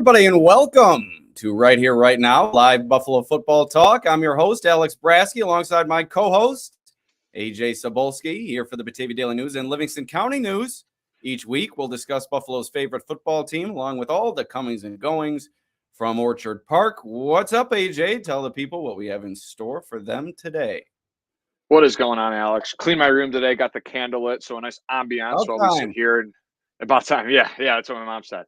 everybody, and welcome to Right Here, Right Now, live Buffalo football talk. I'm your host, Alex Brasky, alongside my co-host, Ajay Cybulski, here for the Batavia Daily News and Livingston County News. Each week, we'll discuss Buffalo's favorite football team, along with all the comings and goings from Orchard Park. What's up, AJ? Tell the people what we have in store for them today. What is going on, Alex? Cleaned my room today, got the candle lit, so a nice ambiance while we sit here. And about time. Yeah, that's what my mom said.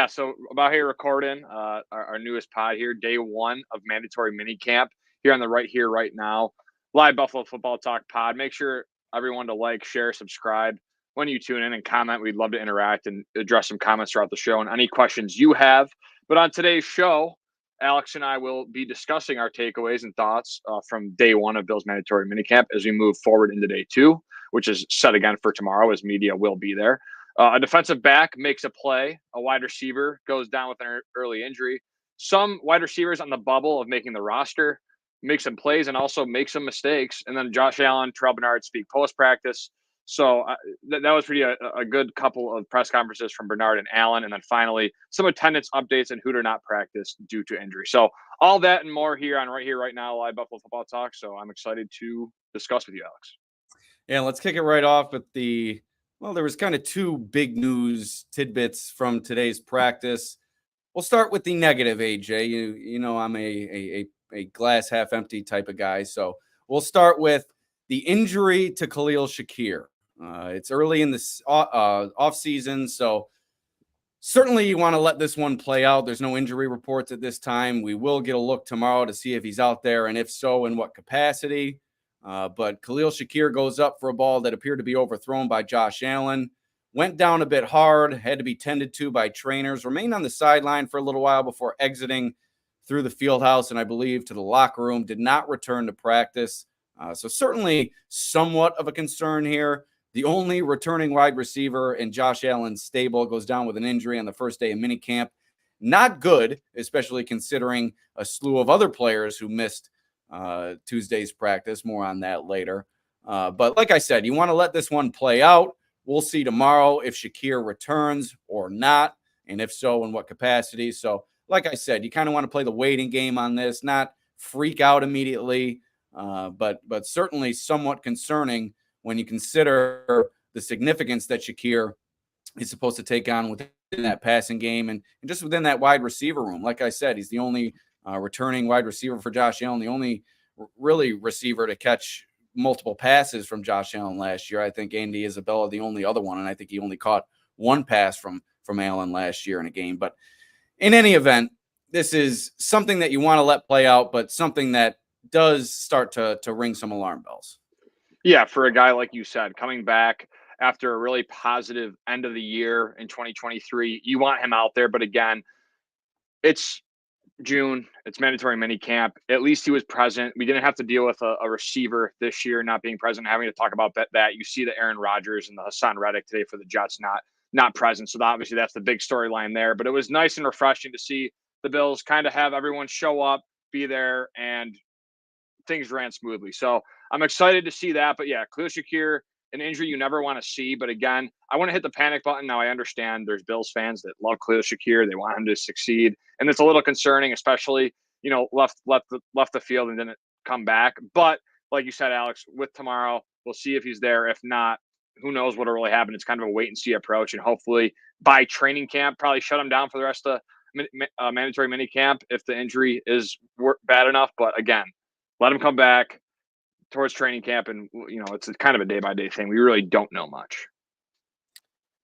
So about here recording our newest pod here, day one of mandatory minicamp here on the Right Here, Right Now, live Buffalo football talk pod. Make sure everyone to like, share, subscribe when you tune in and comment. We'd love to interact and address some comments throughout the show and any questions you have. But on today's show, Alex and I will be discussing our takeaways and thoughts from day one of Bill's mandatory minicamp as we move forward into day two, which is set again for tomorrow as media will be there. A defensive back makes a play. A wide receiver goes down with an early injury. Some wide receivers on the bubble of making the roster make some plays and also make some mistakes. And then Josh Allen, Terrell Bernard speak post-practice. So that was pretty a good couple of press conferences from Bernard and Allen. And then finally, some attendance updates and who did not practice due to injury. So all that and more here on Right Here, Right Now, live Buffalo football talk. So I'm excited to discuss with you, Alex. Yeah, let's kick it right off with there was kind of two big news tidbits from today's practice. We'll start with the negative, AJ. You know I'm a glass half empty type of guy. So we'll start with the injury to Khalil Shakir. It's early in this off season, so certainly you want to let this one play out. There's no injury reports at this time. We will get a look tomorrow to see if he's out there, and if so, in what capacity. But Khalil Shakir goes up for a ball that appeared to be overthrown by Josh Allen. Went down a bit hard, had to be tended to by trainers, remained on the sideline for a little while before exiting through the field house and I believe to the locker room, did not return to practice. So certainly somewhat of a concern here. The only returning wide receiver in Josh Allen's stable goes down with an injury on the first day of minicamp. Not good, especially considering a slew of other players who missed Tuesday's practice. More on that later. But like I said, you want to let this one play out. We'll see tomorrow if Shakir returns or not, and if so, in what capacity. So like I said, you kind of want to play the waiting game on this, not freak out immediately, but certainly somewhat concerning when you consider the significance that Shakir is supposed to take on within that passing game and just within that wide receiver room. Like I said, he's the only returning wide receiver for Josh Allen, the only really receiver to catch multiple passes from Josh Allen last year. I think Andy Isabella, the only other one, and I think he only caught one pass from Allen last year in a game. But in any event, this is something that you want to let play out, but something that does start to ring some alarm bells. Yeah, for a guy like you said, coming back after a really positive end of the year in 2023, you want him out there. But again, it's June, it's mandatory minicamp. At least he was present. We didn't have to deal with a receiver this year not being present, having to talk about that. You see the Aaron Rodgers and the Hassan Reddick today for the Jets not present. So obviously that's the big storyline there. But it was nice and refreshing to see the Bills kind of have everyone show up, be there, and things ran smoothly. So I'm excited to see that. But yeah, Khalil Shakir, an injury you never want to see. But again, I want to hit the panic button. Now I understand there's Bills fans that love Khalil Shakir. They want him to succeed. And it's a little concerning, especially, left the field and didn't come back. But like you said, Alex, with tomorrow, we'll see if he's there. If not, who knows what'll really happen. It's kind of a wait and see approach. And hopefully by training camp, probably shut him down for the rest of mandatory minicamp if the injury is bad enough. But again, let him come back towards training camp. And, it's kind of a day-by-day thing. We really don't know much.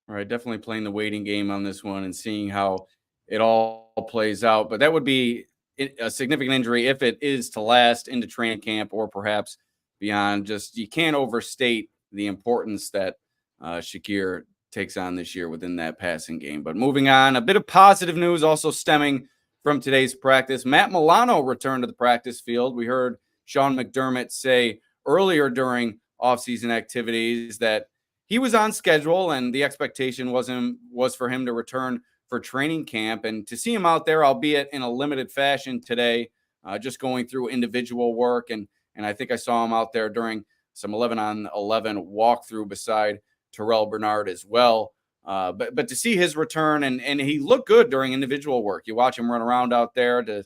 All right, definitely playing the waiting game on this one and seeing how it all plays out. But that would be a significant injury if it is to last into training camp or perhaps beyond. Just you can't overstate the importance that Shakir takes on this year within that passing game. But moving on, a bit of positive news also stemming from today's practice. Matt Milano returned to the practice field. We heard Sean McDermott say earlier during offseason activities that he was on schedule and the expectation was for him to return for training camp. And to see him out there, albeit in a limited fashion today, just going through individual work. And I think I saw him out there during some 11-on-11 walkthrough beside Terrell Bernard as well. But to see his return, and he looked good during individual work. You watch him run around out there, to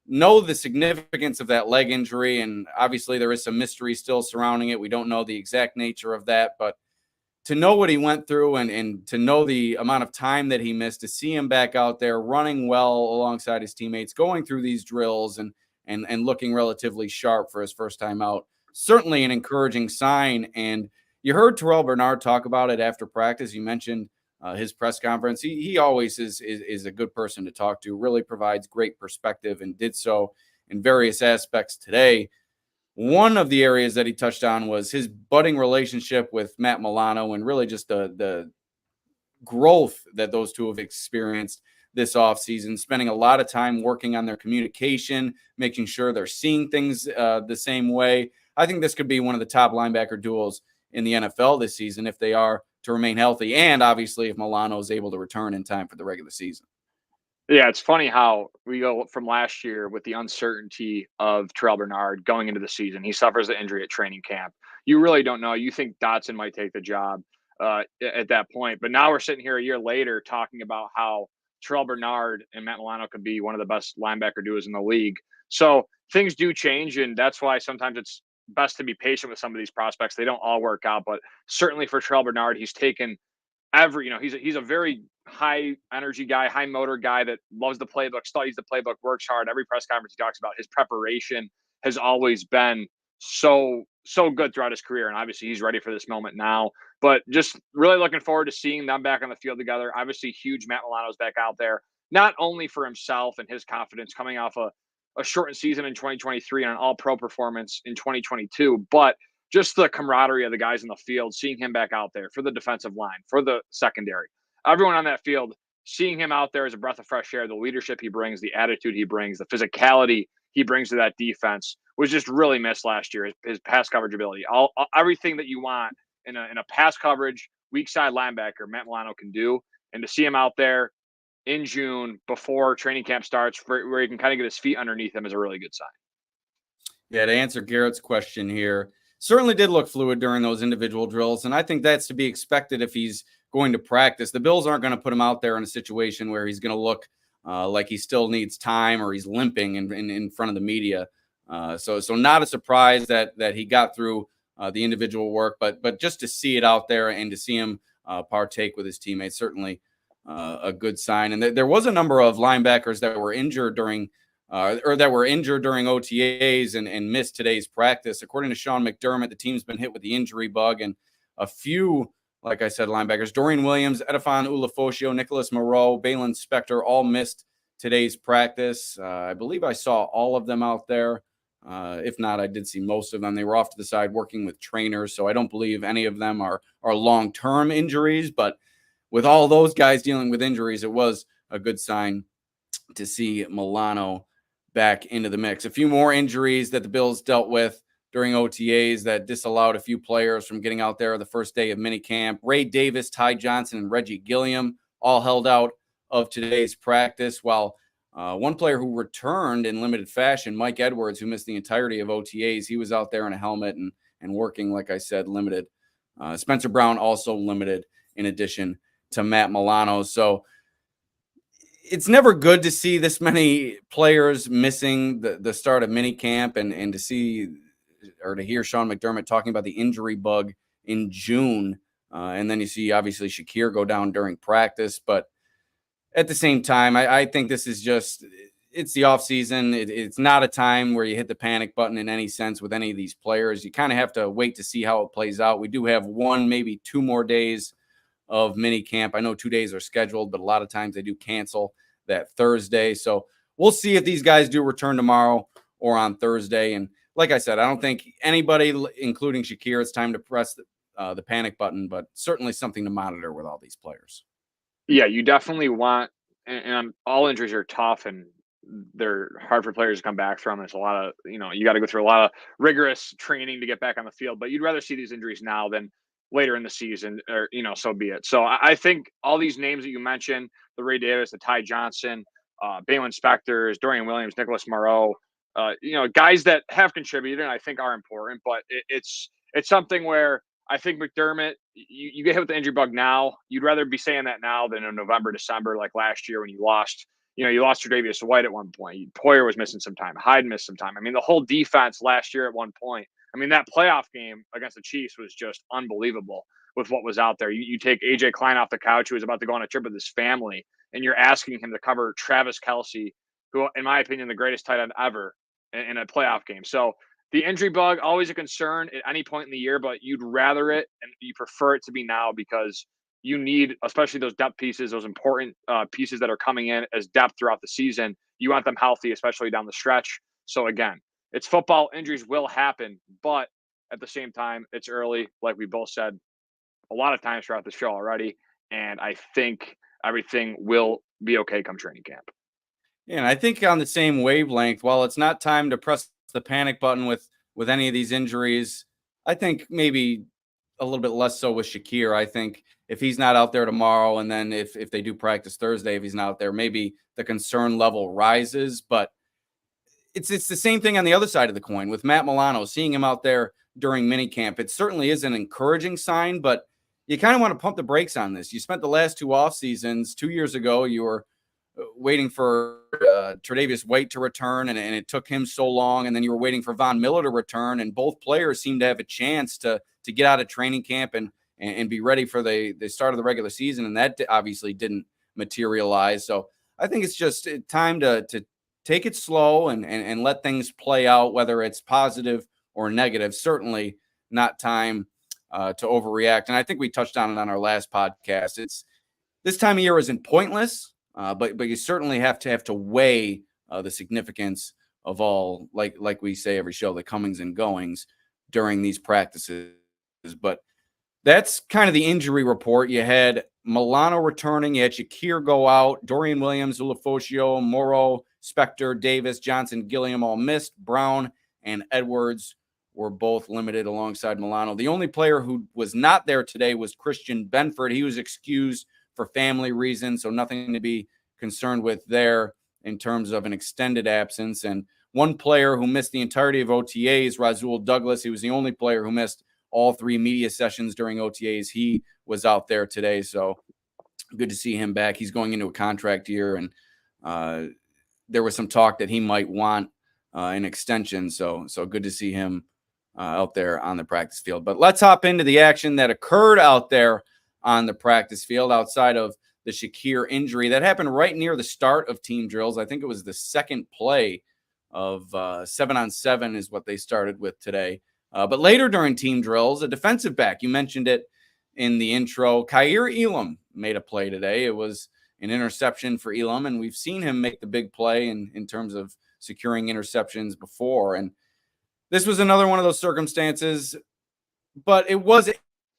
know the significance of that leg injury. And obviously there is some mystery still surrounding it. We don't know the exact nature of that, but to know what he went through, and to know the amount of time that he missed, to see him back out there running well alongside his teammates, going through these drills and looking relatively sharp for his first time out, certainly an encouraging sign. And you heard Terrell Bernard talk about it after practice. You mentioned his press conference. He always is a good person to talk to, really provides great perspective, and did so in various aspects today. One of the areas that he touched on was his budding relationship with Matt Milano, and really just the growth that those two have experienced this offseason, spending a lot of time working on their communication, making sure they're seeing things the same way. I think this could be one of the top linebacker duos in the NFL this season if they are to remain healthy, and obviously if Milano is able to return in time for the regular season. Yeah, it's funny how we go from last year with the uncertainty of Terrell Bernard going into the season. He suffers the injury at training camp. You really don't know. You think Dotson might take the job at that point. But now we're sitting here a year later talking about how Terrell Bernard and Matt Milano could be one of the best linebacker duos in the league. So things do change, and that's why sometimes it's best to be patient with some of these prospects. They don't all work out, but certainly for Terrell Bernard, he's taken he's a very high energy guy, high motor guy that loves the playbook, studies the playbook, works hard. Every press conference he talks about his preparation has always been so good throughout his career, and obviously he's ready for this moment now. But just really looking forward to seeing them back on the field together. Obviously, huge Matt Milano's back out there, not only for himself and his confidence coming off a shortened season in 2023 and an all-pro performance in 2022, but just the camaraderie of the guys in the field, seeing him back out there for the defensive line, for the secondary, everyone on that field, seeing him out there as a breath of fresh air, the leadership he brings, the attitude he brings, the physicality he brings to that defense was just really missed last year. His pass coverage ability, everything that you want in a pass coverage, weak side linebacker, Matt Milano can do. And to see him out there in June before training camp starts, where he can kind of get his feet underneath him, is a really good sign. Yeah, to answer Garrett's question here, certainly did look fluid during those individual drills, and I think that's to be expected if he's going to practice. The Bills aren't going to put him out there in a situation where he's going to look like he still needs time or he's limping in front of the media. So not a surprise that he got through the individual work, but just to see it out there and to see him partake with his teammates, certainly a good sign. And there was a number of linebackers that were injured during OTAs and missed today's practice. According to Sean McDermott, the team's been hit with the injury bug, and a few, like I said, linebackers, Dorian Williams, Edifon Ulofoshio, Nicholas Moreau, Balin Spector, all missed today's practice. I believe I saw all of them out there. If not, I did see most of them. They were off to the side working with trainers, so I don't believe any of them are long-term injuries. But with all those guys dealing with injuries, it was a good sign to see Milano back into the mix. A few more injuries that the Bills dealt with during OTAs that disallowed a few players from getting out there the first day of minicamp. Ray Davis, Ty Johnson, and Reggie Gilliam all held out of today's practice, while one player who returned in limited fashion, Mike Edwards, who missed the entirety of OTAs, he was out there in a helmet and working, like I said, limited. Spencer Brown also limited in addition to Matt Milano. So it's never good to see this many players missing the start of minicamp and to see or to hear Sean McDermott talking about the injury bug in June. And then you see, obviously, Shakir go down during practice. But at the same time, I think this is just it's the offseason. It's not a time where you hit the panic button in any sense with any of these players. You kind of have to wait to see how it plays out. We do have one, maybe 2 more days of mini camp. I know 2 days are scheduled, but a lot of times they do cancel that Thursday. So we'll see if these guys do return tomorrow or on Thursday. And like I said, I don't think anybody, including Shakir, it's time to press the panic button, but certainly something to monitor with all these players. Yeah, you definitely want, and all injuries are tough and they're hard for players to come back from. There's a lot of, you got to go through a lot of rigorous training to get back on the field, but you'd rather see these injuries now than later in the season, or, so be it. So I think all these names that you mentioned, the Ray Davis, the Ty Johnson, Balin Spectors, Dorian Williams, Nicholas Moreau, guys that have contributed and I think are important, but it's something where I think McDermott, you get hit with the injury bug now. You'd rather be saying that now than in November, December, like last year when you lost. You lost Tre'Davious White at one point. Poyer was missing some time. Hyde missed some time. I mean, the whole defense last year at one point. I mean, that playoff game against the Chiefs was just unbelievable with what was out there. You take AJ Klein off the couch, who was about to go on a trip with his family, and you're asking him to cover Travis Kelce, who, in my opinion, the greatest tight end ever in a playoff game. So the injury bug, always a concern at any point in the year, but you'd rather it and you prefer it to be now because you need, especially those depth pieces, those important pieces that are coming in as depth throughout the season. You want them healthy, especially down the stretch. So again, it's football. Injuries will happen, but at the same time, it's early, like we both said a lot of times throughout the show already. And I think everything will be okay come training camp. Yeah, and I think on the same wavelength, while it's not time to press the panic button with any of these injuries, I think maybe a little bit less so with Shakir. I think if he's not out there tomorrow, and then if they do practice Thursday, if he's not out there, maybe the concern level rises. But it's the same thing on the other side of the coin with Matt Milano, seeing him out there during minicamp. It certainly is an encouraging sign, but you kind of want to pump the brakes on this. You spent the last two off seasons. 2 years ago, you were waiting for Tre'Davious White to return, and it took him so long. And then you were waiting for Von Miller to return, and both players seemed to have a chance to get out of training camp and be ready for the start of the regular season. And that obviously didn't materialize. So I think it's just time to take it slow and let things play out, whether it's positive or negative. Certainly not time to overreact. And I think we touched on it on our last podcast. It's this time of year isn't pointless. But you certainly have to weigh the significance of all, like we say every show, the comings and goings during these practices. But that's kind of the injury report. You had Milano returning. You had Shakir go out. Dorian Williams, Ulofoshio, Morrow, Spector, Davis, Johnson, Gilliam all missed. Brown and Edwards were both limited alongside Milano. The only player who was not there today was Christian Benford. He was excused for family reasons, so nothing to be concerned with there in terms of an extended absence. And one player who missed the entirety of OTAs, Rasul Douglas, he was the only player who missed all three media sessions during OTAs. He was out there today, so good to see him back. He's going into a contract year, and there was some talk that he might want an extension, so good to see him out there on the practice field. But let's hop into the action that occurred out there on the practice field outside of the Shakir injury that happened right near the start of team drills. I think it was the second play of 7-on-7 is what they started with today. But later during team drills, a defensive back, you mentioned it in the intro, Khair Elam made a play today. It was an interception for Elam, and we've seen him make the big play in terms of securing interceptions before. And this was another one of those circumstances, but it was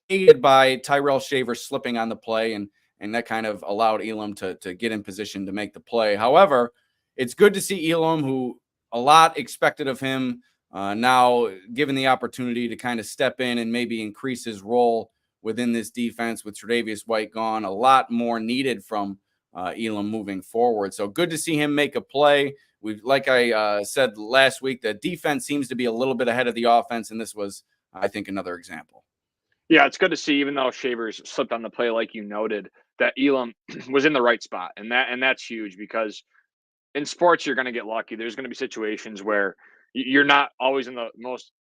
aided by Tyrell Shaver slipping on the play, and that kind of allowed Elam to get in position to make the play. However, it's good to see Elam, who a lot expected of him, now given the opportunity to kind of step in and maybe increase his role within this defense with Tre'Davious White gone. A lot more needed from Elam moving forward. So good to see him make a play. Like I said last week, the defense seems to be a little bit ahead of the offense, and this was, I think, another example. Yeah, it's good to see, even though Shavers slipped on the play, like you noted, that Elam was in the right spot. And that's huge because in sports, you're going to get lucky. There's going to be situations where you're not always in the most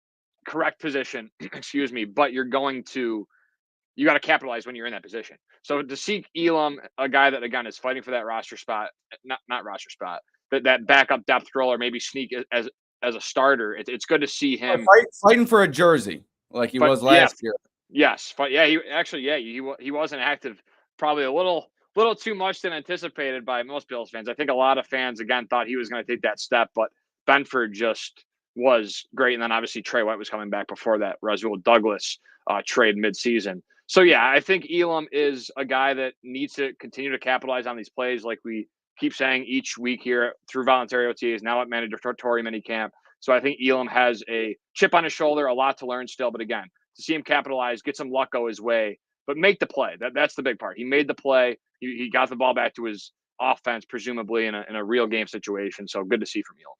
correct position, excuse me, but you got to capitalize when you're in that position. So to see Elam, a guy that, again, is fighting for that roster spot, not roster spot, that backup depth role, or maybe sneak as a starter, it's good to see him fighting for a jersey like he was last year. Yes, but yeah, he wasn't active, probably a little too much than anticipated by most Bills fans. I think a lot of fans again thought he was going to take that step, but Benford just was great, and then obviously Trey White was coming back before that Rasul Douglas trade midseason. So yeah, I think Elam is a guy that needs to continue to capitalize on these plays, like we keep saying each week here through voluntary OTAs, now at mandatory minicamp. So I think Elam has a chip on his shoulder, a lot to learn still, but again, to see him capitalize, get some luck go his way, but make the play. That's the big part. He made the play. He got the ball back to his offense, presumably in a real game situation. So good to see from Elam.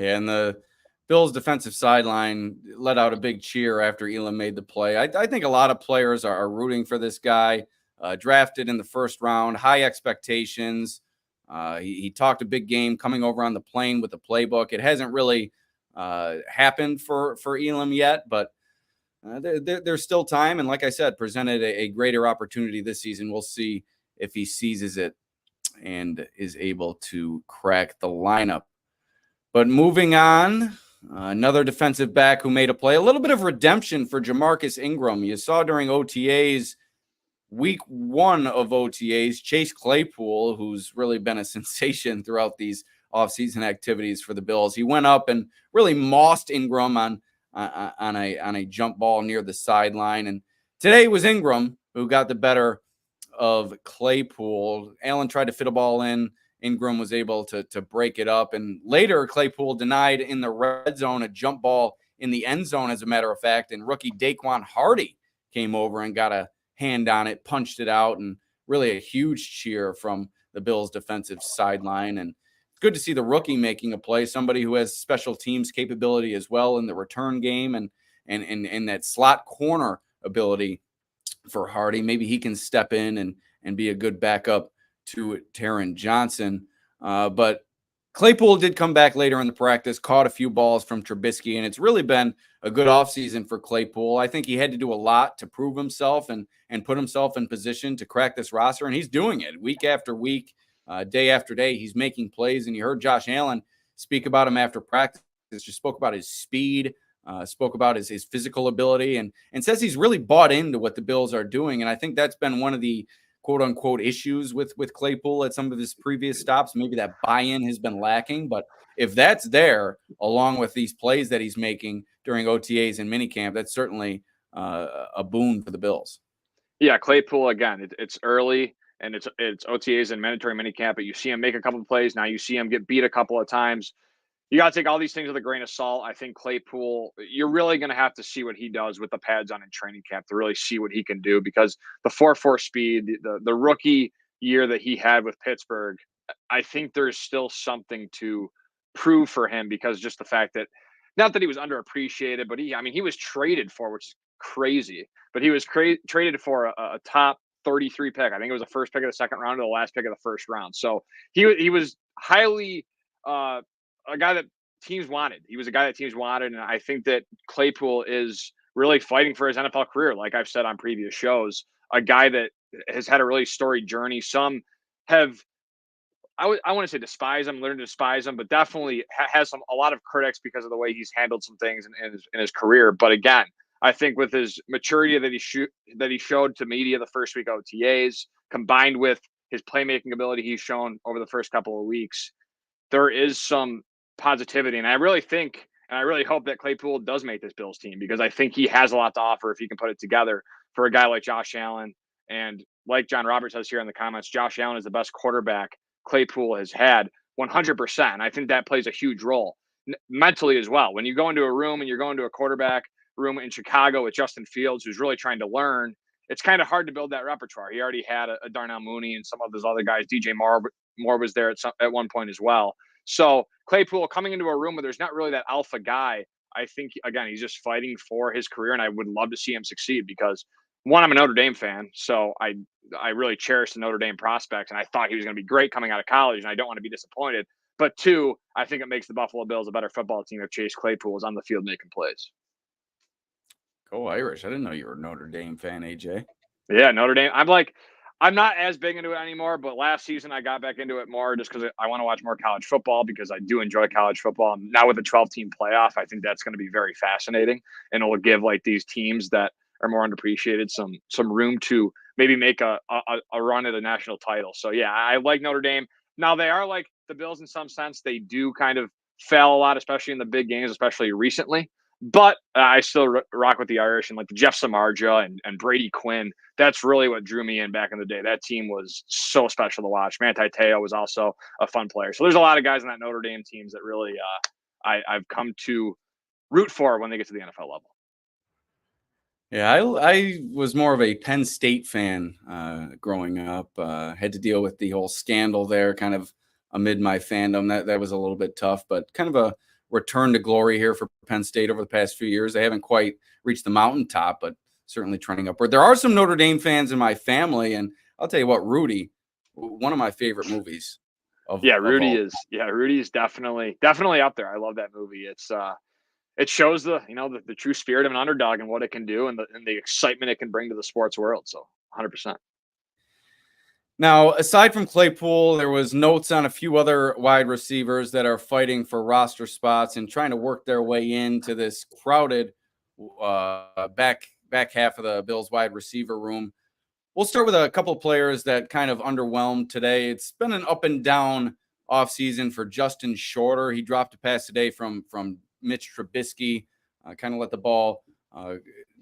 Yeah, and Bills defensive sideline let out a big cheer after Elam made the play. I think a lot of players are rooting for this guy. Drafted in the first round, high expectations. He talked a big game coming over on the plane with the playbook. It hasn't really happened for Elam yet, but there's still time. And like I said, presented a greater opportunity this season. We'll see if he seizes it and is able to crack the lineup. But moving on, another defensive back who made a play. A little bit of redemption for Jamarcus Ingram. You saw during OTAs, week 1 of OTAs, Chase Claypool, who's really been a sensation throughout these offseason activities for the Bills. He went up and really mossed Ingram on a jump ball near the sideline. And today it was Ingram who got the better of Claypool. Allen tried to fit a ball in. Ingram was able to break it up. And later, Claypool denied in the red zone a jump ball in the end zone, as a matter of fact. And rookie Daquan Hardy came over and got a hand on it, punched it out, and really a huge cheer from the Bills' defensive sideline. And it's good to see the rookie making a play, somebody who has special teams capability as well in the return game and that slot corner ability for Hardy. Maybe he can step in and be a good backup to Taron Johnson. But Claypool did come back later in the practice, caught a few balls from Trubisky, and it's really been a good offseason for Claypool. I think he had to do a lot to prove himself and put himself in position to crack this roster, and he's doing it week after week, day after day. He's making plays, and you heard Josh Allen speak about him after practice. Just spoke about his speed, spoke about his physical ability, and says he's really bought into what the Bills are doing. And I think that's been one of the quote unquote issues with Claypool at some of his previous stops. Maybe that buy-in has been lacking, but if that's there, along with these plays that he's making during OTAs and minicamp, that's certainly a boon for the Bills. Yeah, Claypool, again, it's early and it's OTAs and mandatory minicamp, but you see him make a couple of plays. Now you see him get beat a couple of times. You got to take all these things with a grain of salt. I think Claypool, you're really going to have to see what he does with the pads on in training camp to really see what he can do, because the 4.4 speed, the rookie year that he had with Pittsburgh, I think there's still something to prove for him, because just the fact that, not that he was underappreciated, but he was traded for, which is crazy, but he was traded for a top 33 pick. I think it was the first pick of the second round or the last pick of the first round. So he was highly a guy that teams wanted. He was a guy that teams wanted, and I think that Claypool is really fighting for his NFL career. Like I've said on previous shows, a guy that has had a really storied journey. Some have, I want to say despise him, learn to despise him, but definitely has a lot of critics because of the way he's handled some things in his career. But again, I think with his maturity that he showed to media the first week OTAs, combined with his playmaking ability he's shown over the first couple of weeks, there is some positivity. And I really think, and I really hope that Claypool does make this Bills team, because I think he has a lot to offer if he can put it together for a guy like Josh Allen. And like John Roberts says here in the comments, Josh Allen is the best quarterback Claypool has had, 100%. I think that plays a huge role mentally as well. When you go into a room and you're going to a quarterback room in Chicago with Justin Fields, who's really trying to learn, it's kind of hard to build that repertoire. He already had a Darnell Mooney and some of those other guys. DJ Moore was there at one point as well. So Claypool coming into a room where there's not really that alpha guy, I think, again, he's just fighting for his career, and I would love to see him succeed because, one, I'm a Notre Dame fan, so I really cherish the Notre Dame prospects, and I thought he was going to be great coming out of college, and I don't want to be disappointed. But two, I think it makes the Buffalo Bills a better football team if Chase Claypool is on the field making plays. Go Irish. I didn't know you were a Notre Dame fan, AJ. Yeah, Notre Dame. I'm not as big into it anymore, but last season I got back into it more just because I want to watch more college football, because I do enjoy college football. And now with the 12-team playoff, I think that's going to be very fascinating, and it will give like these teams that are more underappreciated some room to maybe make a run at a national title. So yeah, I like Notre Dame. Now they are like the Bills in some sense. They do kind of fail a lot, especially in the big games, especially recently. But I still rock with the Irish, and like the Jeff Samardzija and Brady Quinn. That's really what drew me in back in the day. That team was so special to watch. Manti Te'o was also a fun player. So there's a lot of guys on that Notre Dame teams that really I've come to root for when they get to the NFL level. Yeah, I was more of a Penn State fan growing up. Had to deal with the whole scandal there kind of amid my fandom. That was a little bit tough, but kind of a return to glory here for Penn State over the past few years. They haven't quite reached the mountaintop, but certainly trending upward. There are some Notre Dame fans in my family, and I'll tell you what, Rudy, one of my favorite movies. Rudy is definitely up there. I love that movie. It shows the true spirit of an underdog and what it can do and the excitement it can bring to the sports world. So 100%. Now, aside from Claypool, there was notes on a few other wide receivers that are fighting for roster spots and trying to work their way into this crowded back half of the Bills wide receiver room. We'll start with a couple of players that kind of underwhelmed today. It's been an up and down offseason for Justin Shorter. He dropped a pass today from Mitch Trubisky, kind of let the ball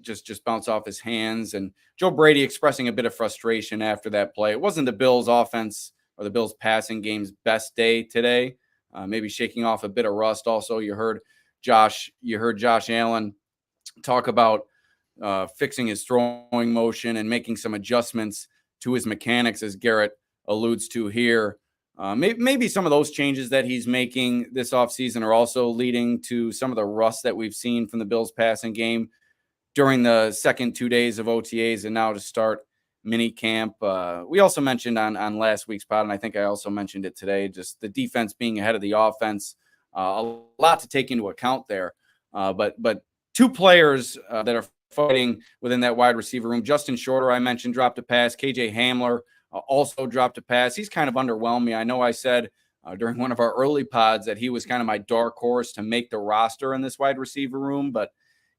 just bounce off his hands. And Joe Brady expressing a bit of frustration after that play. It wasn't the Bills' offense or the Bills' passing game's best day today. Maybe shaking off a bit of rust. Also, you heard Josh Allen talk about fixing his throwing motion and making some adjustments to his mechanics, as Garrett alludes to here. Maybe some of those changes that he's making this offseason are also leading to some of the rust that we've seen from the Bills passing game during the second 2 days of OTAs and now to start minicamp. We also mentioned on last week's pod, and I think I also mentioned it today, just the defense being ahead of the offense. A lot to take into account there. But two players that are fighting within that wide receiver room. Justin Shorter, I mentioned, dropped a pass. KJ Hamler also dropped a pass. He's kind of underwhelmed me. I know I said during one of our early pods that he was kind of my dark horse to make the roster in this wide receiver room, but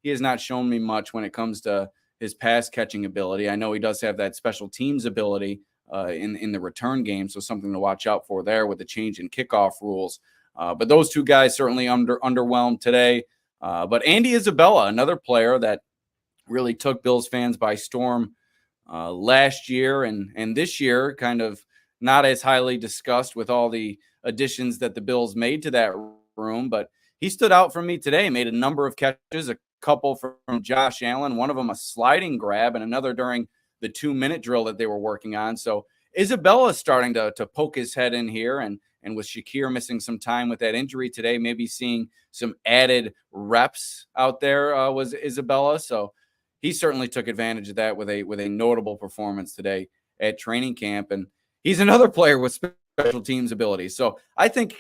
he has not shown me much when it comes to his pass catching ability. I know he does have that special teams ability in the return game, so something to watch out for there with the change in kickoff rules. But those two guys certainly underwhelmed today. But Andy Isabella, another player that really took Bills fans by storm last year and this year, kind of not as highly discussed with all the additions that the Bills made to that room. But he stood out for me today, made a number of catches, a couple from Josh Allen, one of them a sliding grab and another during the 2-minute drill that they were working on. So Isabella is starting to poke his head in here, and with Shakir missing some time with that injury today, maybe seeing some added reps out there was Isabella. So he certainly took advantage of that with a notable performance today at training camp. And he's another player with special teams abilities. So I think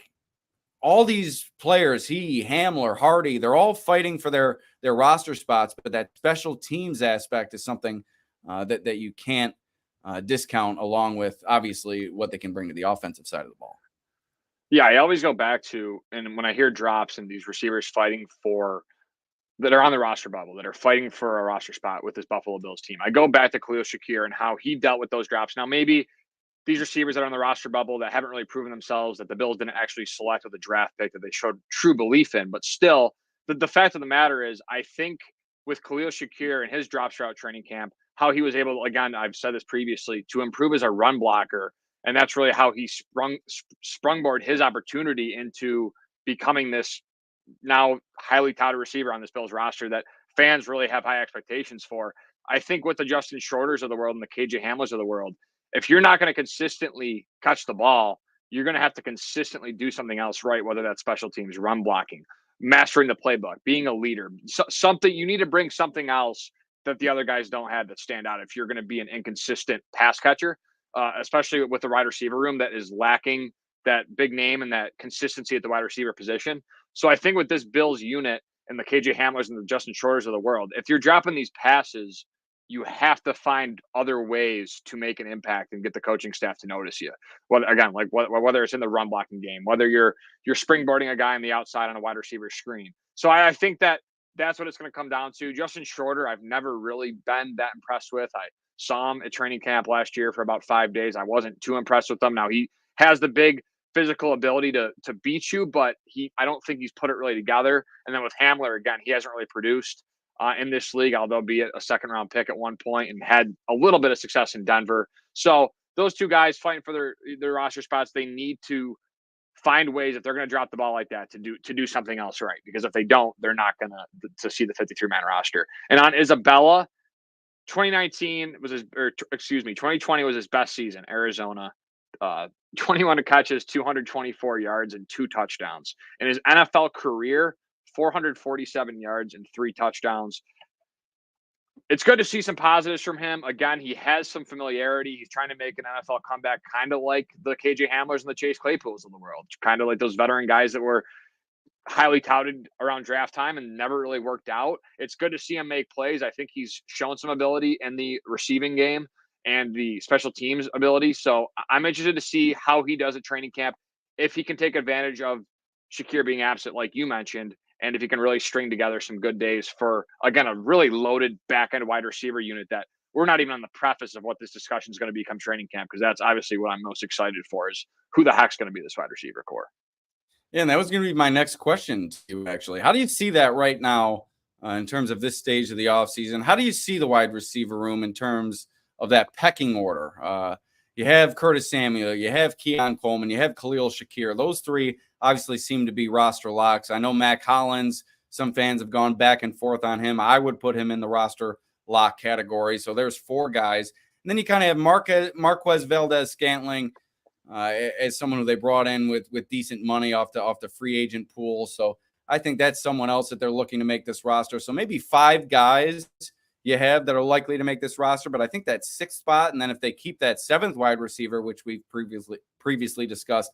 all these players, Hamler, Hardy, they're all fighting for their roster spots, but that special teams aspect is something that you can't discount, along with obviously what they can bring to the offensive side of the ball. Yeah, I always go back to, and when I hear drops and these receivers that are on the roster bubble, that are fighting for a roster spot with this Buffalo Bills team, I go back to Khalil Shakir and how he dealt with those drops. Now, maybe these receivers that are on the roster bubble that haven't really proven themselves, that the Bills didn't actually select with a draft pick that they showed true belief in, but still, the fact of the matter is, I think with Khalil Shakir and his drops throughout training camp, how he was able, again, I've said this previously, to improve as a run blocker. And that's really how he sprungboard his opportunity into becoming this now highly touted receiver on this Bills roster that fans really have high expectations for. I think with the Justin Shorters of the world and the KJ Hamlers of the world, if you're not going to consistently catch the ball, you're going to have to consistently do something else right, whether that's special teams, run blocking, mastering the playbook, being a leader. Something you need to bring something else that the other guys don't have that stand out if you're going to be an inconsistent pass catcher. Especially with the wide receiver room that is lacking that big name and that consistency at the wide receiver position. So I think with this Bills unit and the KJ Hamlers and the Justin Shorters of the world, if you're dropping these passes, you have to find other ways to make an impact and get the coaching staff to notice you. Well, again, like whether it's in the run blocking game, whether you're springboarding a guy on the outside on a wide receiver screen. So I think that's what it's going to come down to. Justin Shorter, I've never really been that impressed with. I saw him at training camp last year for about 5 days. I wasn't too impressed with him. Now he has the big physical ability to beat you, but I don't think he's put it really together. And then with Hamler, again, he hasn't really produced in this league, although be it a second-round pick at one point and had a little bit of success in Denver. So those two guys fighting for their roster spots, they need to find ways if they're going to drop the ball like that to do something else right. Because if they don't, they're not going to see the 53-man roster. And on Isabella, 2020 was his best season. Arizona. 21 catches, 224 yards, and 2 touchdowns. In his NFL career, 447 yards and 3 touchdowns. It's good to see some positives from him. Again, he has some familiarity. He's trying to make an NFL comeback, kind of like the KJ Hamlers and the Chase Claypools of the world, kind of like those veteran guys that were highly touted around draft time and never really worked out. It's good to see him make plays. I think he's shown some ability in the receiving game and the special teams ability. So I'm interested to see how he does at training camp, if he can take advantage of Shakir being absent, like you mentioned, and if he can really string together some good days for, again, a really loaded back-end wide receiver unit that we're not even on the preface of what this discussion is going to be come training camp, because that's obviously what I'm most excited for, is who the heck's going to be this wide receiver core. Yeah, and that was going to be my next question to you, actually. How do you see that right now in terms of this stage of the offseason? How do you see the wide receiver room in terms of that pecking order? You have Curtis Samuel, you have Keon Coleman, you have Khalil Shakir. Those three obviously seem to be roster locks. I know Mac Hollins, some fans have gone back and forth on him. I would put him in the roster lock category. So there's 4 guys. And then you kind of have Marquez Valdez-Scantling as someone who they brought in with decent money off the free agent pool. So I think that's someone else that they're looking to make this roster. So maybe 5 guys you have that are likely to make this roster, but I think that 6th spot, and then if they keep that 7th wide receiver, which we've previously discussed,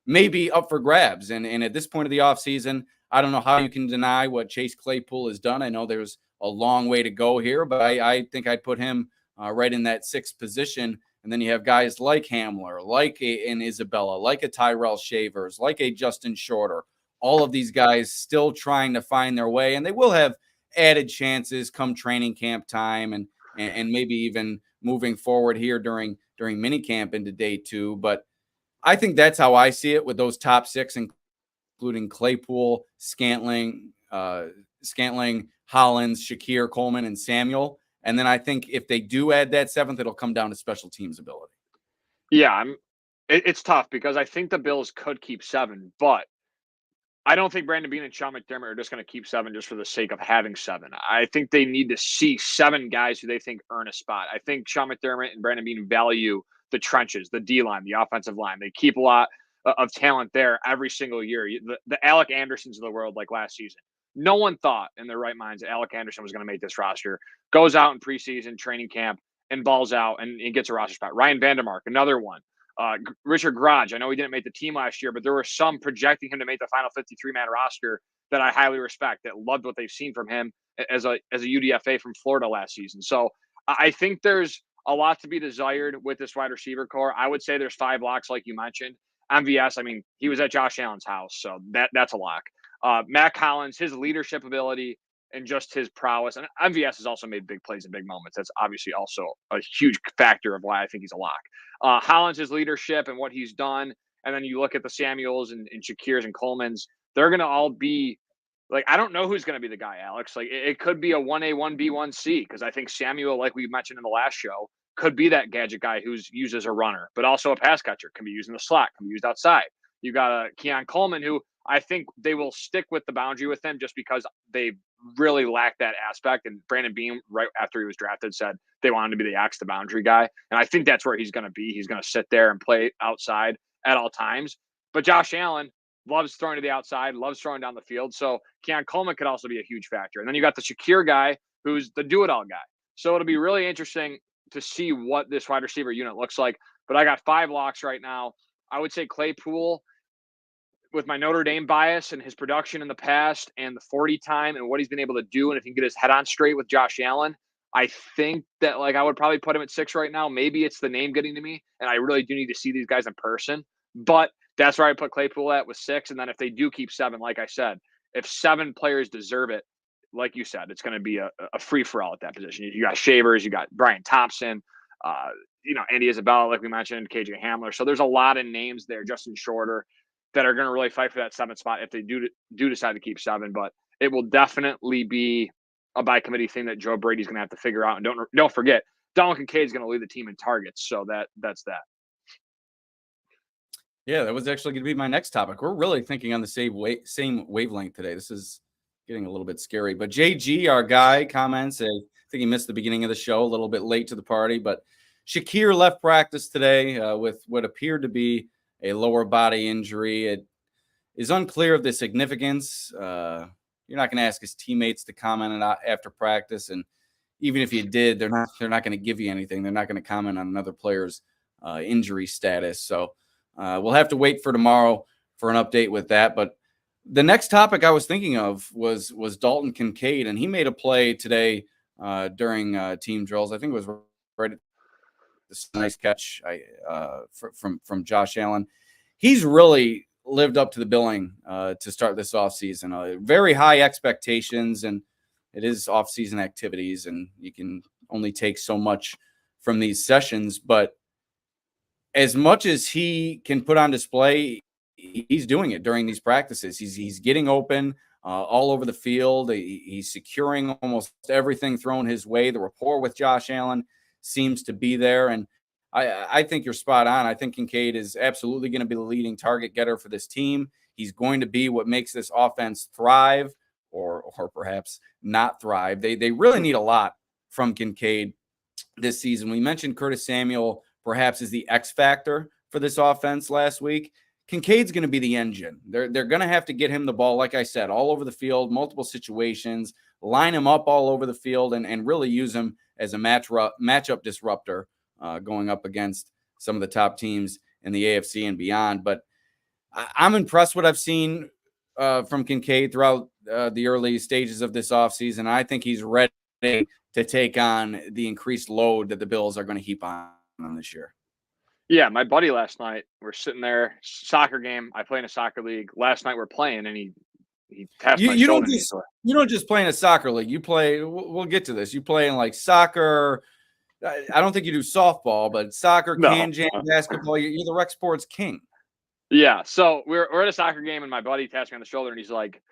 may be up for grabs. And at this point of the offseason, I don't know how you can deny what Chase Claypool has done. I know there's a long way to go here, but I think I'd put him right in that 6th position. And then you have guys like Hamler, like an Isabella, like a Tyrell Shavers, like a Justin Shorter. All of these guys still trying to find their way, and they will have added chances come training camp time and maybe even moving forward here during minicamp into day 2. But I think that's how I see it with those top 6, including Claypool, Scantling, Hollins, Shakir, Coleman, and Samuel. And then I think if they do add that 7th, it'll come down to special teams ability. Yeah, it's tough because I think the Bills could keep 7, but I don't think Brandon Beane and Sean McDermott are just going to keep 7 just for the sake of having 7. I think they need to see 7 guys who they think earn a spot. I think Sean McDermott and Brandon Beane value the trenches, the D-line, the offensive line. They keep a lot of talent there every single year. The Alec Andersons of the world, like last season. No one thought in their right minds that Alec Anderson was going to make this roster. Goes out in preseason training camp and balls out and he gets a roster spot. Ryan Vandermark, another one. Richard Garage, I know he didn't make the team last year, but there were some projecting him to make the final 53-man roster that I highly respect, that loved what they've seen from him as a UDFA from Florida last season. So I think there's a lot to be desired with this wide receiver core. I would say there's 5 locks, like you mentioned. MVS, I mean, he was at Josh Allen's house, so that's a lock. Mac Hollins, his leadership ability and just his prowess. And MVS has also made big plays in big moments. That's obviously also a huge factor of why I think he's a lock. Hollins, his leadership and what he's done. And then you look at the Samuels and Shakirs and Colemans, they're going to all be like, I don't know who's going to be the guy, Alex. Like it could be a 1A, 1B, 1C, because I think Samuel, like we mentioned in the last show, could be that gadget guy who's used as a runner, but also a pass catcher, can be used in the slot, can be used outside. You got a Keon Coleman, who I think they will stick with the boundary with him just because they really lack that aspect. And Brandon Beane, right after he was drafted, said they want him to be the axe to boundary guy. And I think that's where he's going to be. He's going to sit there and play outside at all times. But Josh Allen loves throwing to the outside, loves throwing down the field. So Keon Coleman could also be a huge factor. And then you got the Shakir guy, who's the do-it-all guy. So it'll be really interesting to see what this wide receiver unit looks like. But I got 5 locks right now. I would say Claypool, with my Notre Dame bias and his production in the past and the 40 time and what he's been able to do, and if he can get his head on straight with Josh Allen, I think that I would probably put him at 6 right now. Maybe it's the name getting to me, and I really do need to see these guys in person. But that's where I put Claypool at, with 6. And then if they do keep 7, like I said, if 7 players deserve it, like you said, it's going to be a free-for-all at that position. You got Shavers, you got Brian Thompson, Andy Isabella, like we mentioned, KJ Hamler. So there's a lot of names there, Justin Shorter, that are going to really fight for that 7th spot if they do decide to keep 7. But it will definitely be a by committee thing that Joe Brady's going to have to figure out. And don't forget, Dalton Kincaid is going to lead the team in targets. So that's that. Yeah, that was actually going to be my next topic. We're really thinking on the same wavelength today. This is getting a little bit scary. But JG, our guy, comments. I think he missed the beginning of the show, a little bit late to the party, but Shakir left practice today with what appeared to be a lower body injury. It is unclear of the significance. You're not going to ask his teammates to comment on it after practice, and even if you did, they're not going to give you anything. They're not going to comment on another player's injury status. So we'll have to wait for tomorrow for an update with that. But the next topic I was thinking of was Dalton Kincaid, and he made a play today during team drills. I think it was right at this nice catch from Josh Allen. He's really lived up to the billing to start this offseason. Very high expectations, and it is off-season activities, and you can only take so much from these sessions. But as much as he can put on display, he's doing it during these practices. He's getting open all over the field. He's securing almost everything thrown his way. The rapport with Josh Allen seems to be there, and I think you're spot on. I think Kincaid is absolutely going to be the leading target getter for this team. He's going to be what makes this offense thrive, or perhaps not thrive. They really need a lot from Kincaid this season. We mentioned Curtis Samuel perhaps is the X factor for this offense last week. Kincaid's going to be the engine. They're going to have to get him the ball, like I said, all over the field, multiple situations, line him up all over the field, and really use him as a matchup disruptor going up against some of the top teams in the AFC and beyond. But I'm impressed what I've seen from Kincaid throughout the early stages of this offseason. I think he's ready to take on the increased load that the Bills are going to heap on this year. Yeah, my buddy last night, we're sitting there, soccer game. I play in a soccer league. Last night we're playing, and he tapped my shoulder. You don't just play in a soccer league. You play. We'll get to this. You play in like soccer. I don't think you do softball, but soccer, can jam, basketball. You're the rec sports king. Yeah. So we're at a soccer game, and my buddy taps me on the shoulder, and he's like,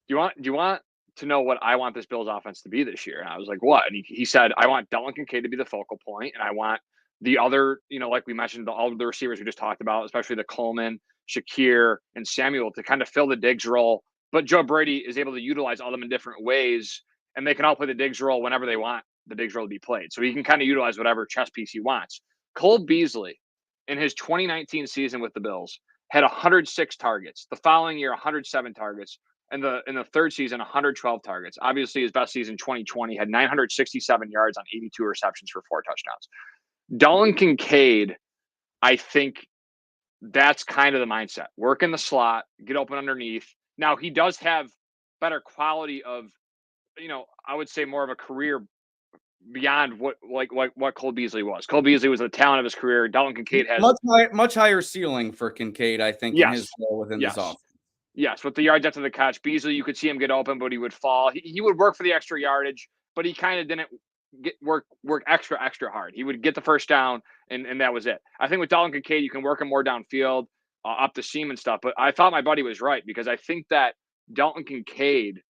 "Do you want to know what I want this Bills offense to be this year?" And I was like, "What?" And he said, "I want Dalton Kincaid to be the focal point, and I want the other, like we mentioned, all the receivers we just talked about, especially the Coleman, Shakir, and Samuel, to kind of fill the Diggs role. But Joe Brady is able to utilize all of them in different ways, and they can all play the Diggs role whenever they want the Diggs role to be played. So he can kind of utilize whatever chess piece he wants." Cole Beasley, in his 2019 season with the Bills, had 106 targets. The following year, 107 targets. And in the third season, 112 targets. Obviously, his best season, 2020, had 967 yards on 82 receptions for 4 touchdowns. Dalton Kincaid, I think that's kind of the mindset. Work in the slot, get open underneath. Now, he does have better quality of, I would say more of a career beyond what Cole Beasley was. Cole Beasley was the talent of his career. Dalton Kincaid has much higher ceiling for Kincaid, I think, in his role within this offense. Yes, with the yards after the catch, Beasley, you could see him get open, but he would fall. He would work for the extra yardage, but he kind of didn't work extra hard. He would get the first down, and that was it. I think with Dalton Kincaid, you can work him more downfield, up the seam and stuff. But I thought my buddy was right, because I think that Dalton Kincaid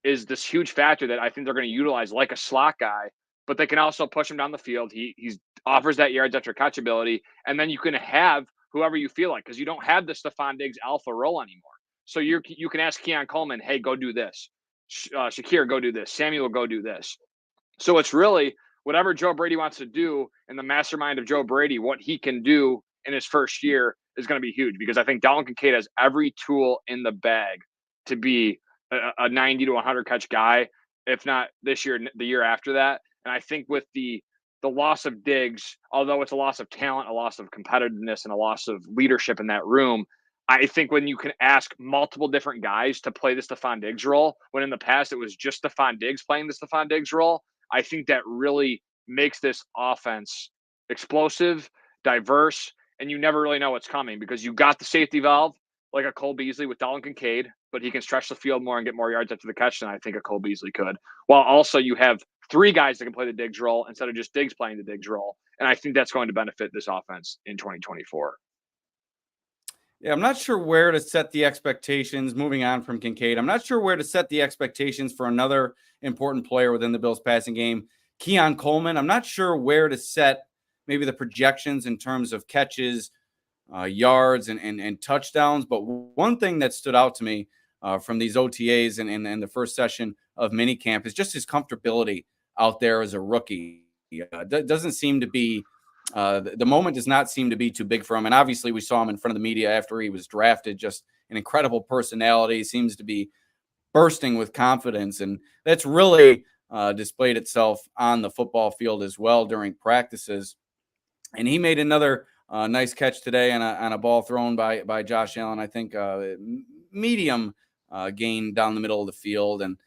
is this huge factor that I think they're going to utilize like a slot guy, but they can also push him down the field. He offers that yards after catch ability, and then you can have whoever you feel like, because you don't have the Stephon Diggs alpha role anymore. So you can ask Keon Coleman, "Hey, go do this. Shakir, go do this. Samuel, go do this." So it's really whatever Joe Brady wants to do, and the mastermind of Joe Brady, what he can do in his first year is going to be huge, because I think Dalton Kincaid has every tool in the bag to be a 90 to 100 catch guy, if not this year, the year after that. And I think with the loss of Diggs, although it's a loss of talent, a loss of competitiveness, and a loss of leadership in that room, I think when you can ask multiple different guys to play the Stephon Diggs role, when in the past it was just Stephon Diggs playing the Stephon Diggs role, I think that really makes this offense explosive, diverse, and you never really know what's coming, because you got the safety valve like a Cole Beasley with Dalton Kincaid, but he can stretch the field more and get more yards after the catch than I think a Cole Beasley could. While also you have 3 guys that can play the Diggs role instead of just Diggs playing the Diggs role. And I think that's going to benefit this offense in 2024. Yeah, I'm not sure where to set the expectations. Moving on from Kincaid, I'm not sure where to set the expectations for another important player within the Bills passing game, Keon Coleman. I'm not sure where to set maybe the projections in terms of catches, yards, and touchdowns. But one thing that stood out to me from these OTAs and the first session of minicamp is just his comfortability out there as a rookie. Doesn't seem to be The moment does not seem to be too big for him. And obviously we saw him in front of the media after he was drafted, just an incredible personality, seems to be bursting with confidence. And that's really displayed itself on the football field as well during practices. And he made another nice catch today on a ball thrown by Josh Allen. I think medium gain down the middle of the field. And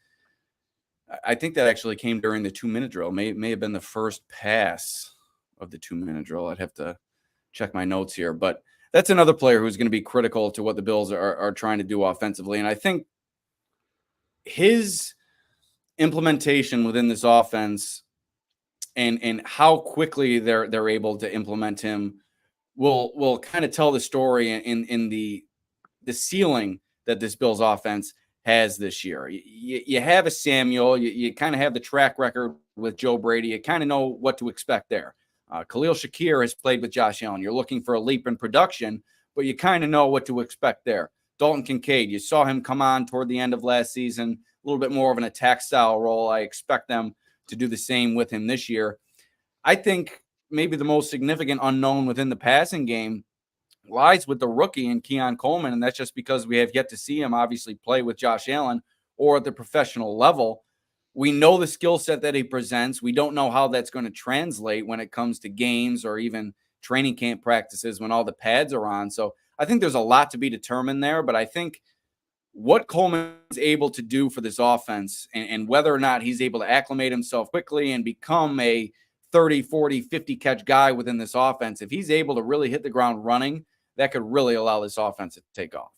I think that actually came during the 2-minute drill. May have been the first pass of the 2-minute drill. I'd have to check my notes here, but that's another player who's going to be critical to what the Bills are trying to do offensively. And I think his implementation within this offense and how quickly they're able to implement him will kind of tell the story in the ceiling that this Bills offense has this year. You have a Samuel, you kind of have the track record with Joe Brady. You kind of know what to expect there. Khalil Shakir has played with Josh Allen. You're looking for a leap in production, but you kind of know what to expect there. Dalton Kincaid, you saw him come on toward the end of last season, a little bit more of an attack style role. I expect them to do the same with him this year. I think maybe the most significant unknown within the passing game lies with the rookie and Keon Coleman, and that's just because we have yet to see him obviously play with Josh Allen or at the professional level. We know the skill set that he presents. We don't know how that's going to translate when it comes to games or even training camp practices when all the pads are on. So I think there's a lot to be determined there, but I think what Coleman is able to do for this offense and whether or not he's able to acclimate himself quickly and become a 30, 40, 50 catch guy within this offense, if he's able to really hit the ground running, that could really allow this offense to take off.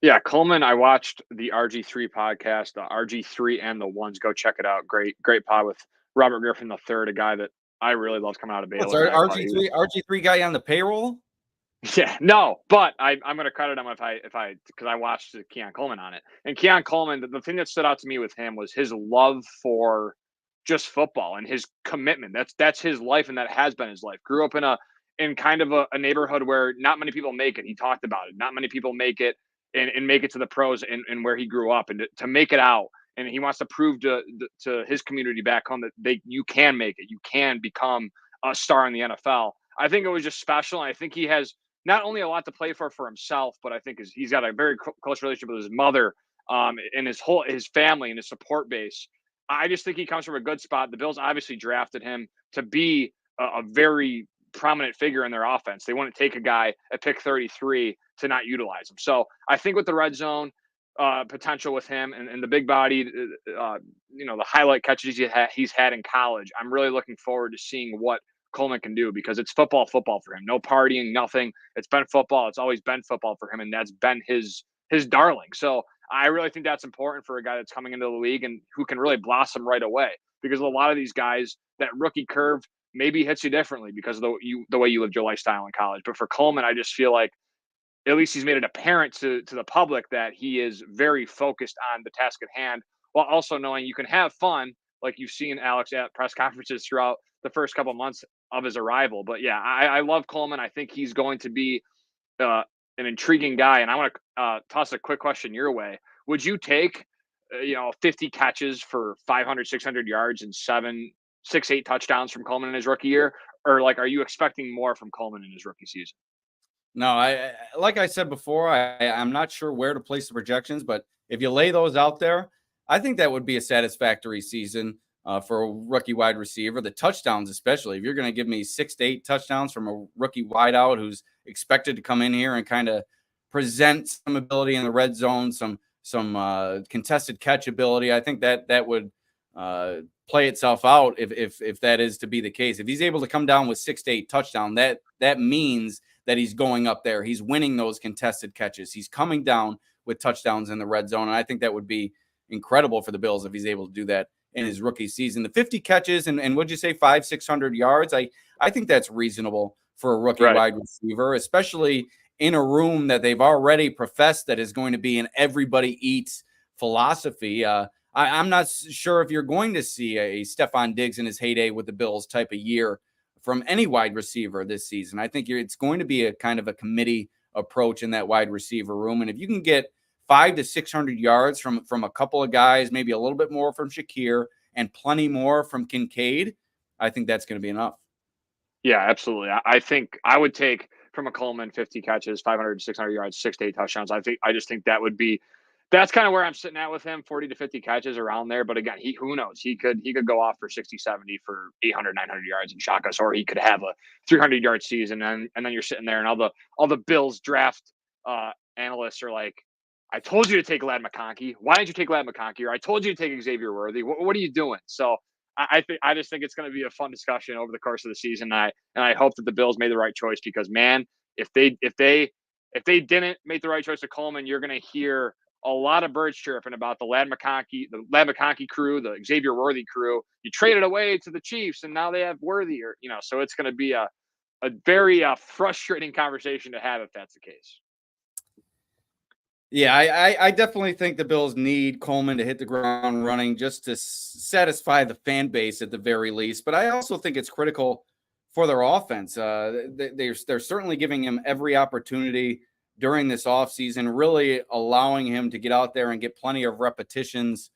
Yeah, Coleman, I watched the RG3 podcast, the RG3 and the Ones. Go check it out. Great pod with Robert Griffin III, a guy that I really love coming out of Baylor. RG3 guy on the payroll? Yeah, no, but I'm going to credit him because I watched Keon Coleman on it. And Keon Coleman, the thing that stood out to me with him was his love for just football and his commitment. That's his life, and that has been his life. Grew up in kind of a neighborhood where not many people make it. He talked about it. Not many people make it and make it to the pros and where he grew up, and to make it out. And he wants to prove to his community back home that you can make it. You can become a star in the NFL. I think it was just special. And I think he has not only a lot to play for himself, but I think he's got a very close relationship with his mother and his family and his support base. I just think he comes from a good spot. The Bills obviously drafted him to be a very prominent figure in their offense. They wouldn't take a guy at pick 33 to not utilize him. So I think with the red zone potential with him and the big body, the highlight catches he's had in college, I'm really looking forward to seeing what Coleman can do, because it's football for him. No partying, nothing. It's been football. It's always been football for him, and that's been his darling. So I really think that's important for a guy that's coming into the league and who can really blossom right away, because a lot of these guys, that rookie curve maybe hits you differently because of the way you lived your lifestyle in college. But for Coleman, I just feel like at least he's made it apparent to the public that he is very focused on the task at hand, while also knowing you can have fun, like you've seen Alex at press conferences throughout the first couple of months of his arrival. But yeah, I love Coleman. I think he's going to be an intriguing guy. And I want to toss a quick question your way. Would you take 50 catches for 500, 600 yards and 6, 8 touchdowns from Coleman in his rookie year? Or are you expecting more from Coleman in his rookie season? No, like I said before, I'm not sure where to place the projections, but if you lay those out there, I think that would be a satisfactory season for a rookie wide receiver. The touchdowns, especially, if you're going to give me 6 to 8 touchdowns from a rookie wideout who's expected to come in here and kind of present some ability in the red zone, some contested catch ability, I think that would play itself out if that is to be the case. If he's able to come down with 6 to 8 touchdowns, that means that he's going up there. He's winning those contested catches. He's coming down with touchdowns in the red zone. And I think that would be incredible for the Bills if he's able to do that in his rookie season. The 50 catches and what'd you say, 500, 600 yards? I think that's reasonable for a rookie wide receiver, especially in a room that they've already professed that is going to be an everybody eats philosophy. I'm not sure if you're going to see a Stephon Diggs in his heyday with the Bills type of year from any wide receiver this season. I think it's going to be a kind of a committee approach in that wide receiver room. And if you can get 500 to 600 yards from a couple of guys, maybe a little bit more from Shakir and plenty more from Kincaid, I think that's going to be enough. Yeah, absolutely. I think I would take from a Coleman 50 catches, 500 to 600 yards, 6 to 8 touchdowns. I just think that's kind of where I'm sitting at with him, 40 to 50 catches around there. But again, who knows? He could go off for 60, 70 for 800, 900 yards and shock us, or he could have a 300-yard season, and then you're sitting there and all the Bills draft analysts are like, I told you to take Lad McConkey. Why didn't you take Lad McConkey? Or I told you to take Xavier Worthy. What are you doing? So I just think it's going to be a fun discussion over the course of the season. And I hope that the Bills made the right choice, because man, if they didn't make the right choice with Coleman, you're going to hear a lot of birds chirping about the Lad McConkey crew, the Xavier Worthy crew. You traded away to the Chiefs, and now they have Worthy, or so it's going to be a very frustrating conversation to have if that's the case. Yeah, I definitely think the Bills need Coleman to hit the ground running just to satisfy the fan base at the very least. But I also think it's critical for their offense. They're certainly giving him every opportunity during this offseason, really allowing him to get out there and get plenty of repetitions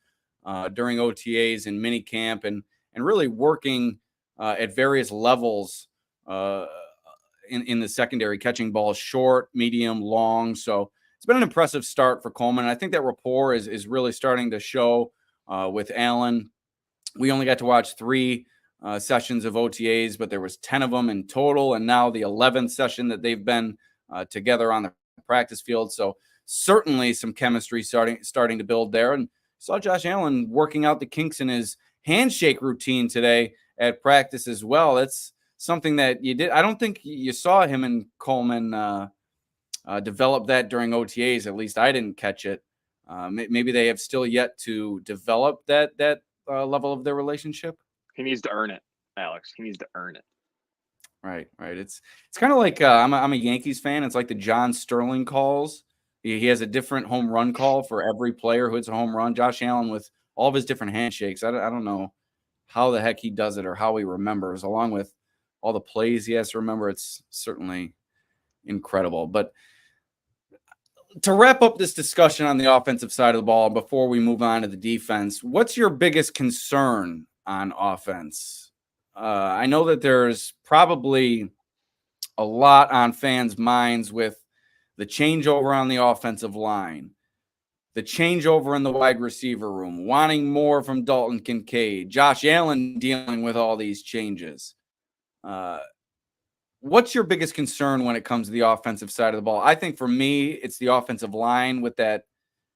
during OTAs and minicamp, and really working at various levels in the secondary, catching balls short, medium, long. So it's been an impressive start for Coleman. I think that rapport is really starting to show with Allen. We only got to watch 3 sessions of OTAs, but there was 10 of them in total, and now the 11th session that they've been together on the practice field. So certainly some chemistry starting to build there. And saw Josh Allen working out the kinks in his handshake routine today at practice as well. That's something that you did. I don't think you saw him and Coleman develop that during OTAs. At least I didn't catch it. Maybe they have still yet to develop that level of their relationship. He needs to earn it, Alex. He needs to earn it. Right. It's kind of like I'm a Yankees fan. It's like the John Sterling calls. He has a different home run call for every player who hits a home run. Josh Allen, with all of his different handshakes, I don't know how the heck he does it or how he remembers, along with all the plays he has to remember. It's certainly incredible. But to wrap up this discussion on the offensive side of the ball, before we move on to the defense, what's your biggest concern on offense? I know that there's probably a lot on fans' minds with the changeover on the offensive line, the changeover in the wide receiver room, wanting more from Dalton Kincaid, Josh Allen dealing with all these changes. What's your biggest concern when it comes to the offensive side of the ball? I think for me, it's the offensive line with that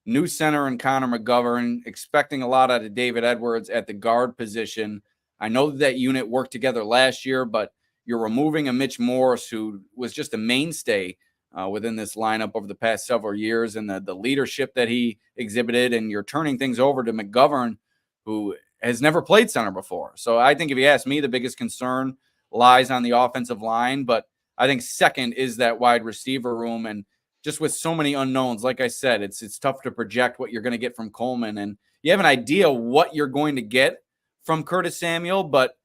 new center and Connor McGovern, expecting a lot out of David Edwards at the guard position. I know that unit worked together last year, but you're removing a Mitch Morse, who was just a mainstay within this lineup over the past several years, and the leadership that he exhibited, and you're turning things over to McGovern, who has never played center before. So I think if you ask me, the biggest concern lies on the offensive line, but I think second is that wide receiver room. And just with so many unknowns, like I said, it's tough to project what you're going to get from Coleman, and you have an idea what you're going to get from Curtis Samuel, but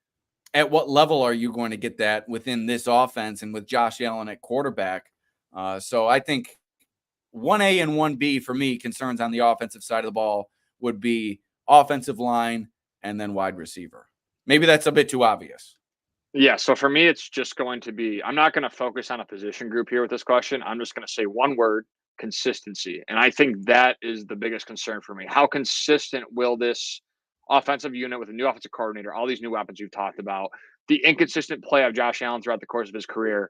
at what level are you going to get that within this offense and with Josh Allen at quarterback? So I think 1A and 1B for me, concerns on the offensive side of the ball would be offensive line and then wide receiver. Maybe that's a bit too obvious. Yeah, so for me, it's just going to be, I'm not going to focus on a position group here with this question. I'm just going to say one word: consistency. And I think that is the biggest concern for me. How consistent will this offensive unit with a new offensive coordinator, all these new weapons you've talked about, the inconsistent play of Josh Allen throughout the course of his career,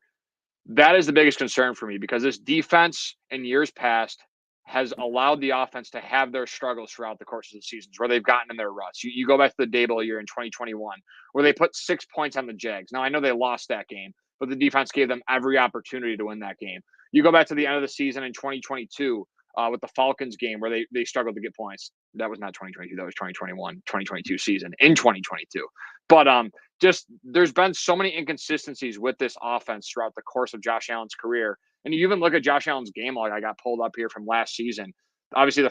that is the biggest concern for me, because this defense in years past has allowed the offense to have their struggles throughout the course of the seasons where they've gotten in their ruts. You go back to the Dayball year in 2021, where they put 6 points on the Jags. Now, I know they lost that game, but the defense gave them every opportunity to win that game. You go back to the end of the season in 2022 with the Falcons game, where they struggled to get points. That was not 2022. That was 2022 season in 2022. But just there's been so many inconsistencies with this offense throughout the course of Josh Allen's career. And you even look at Josh Allen's game log. I got pulled up here from last season. Obviously, the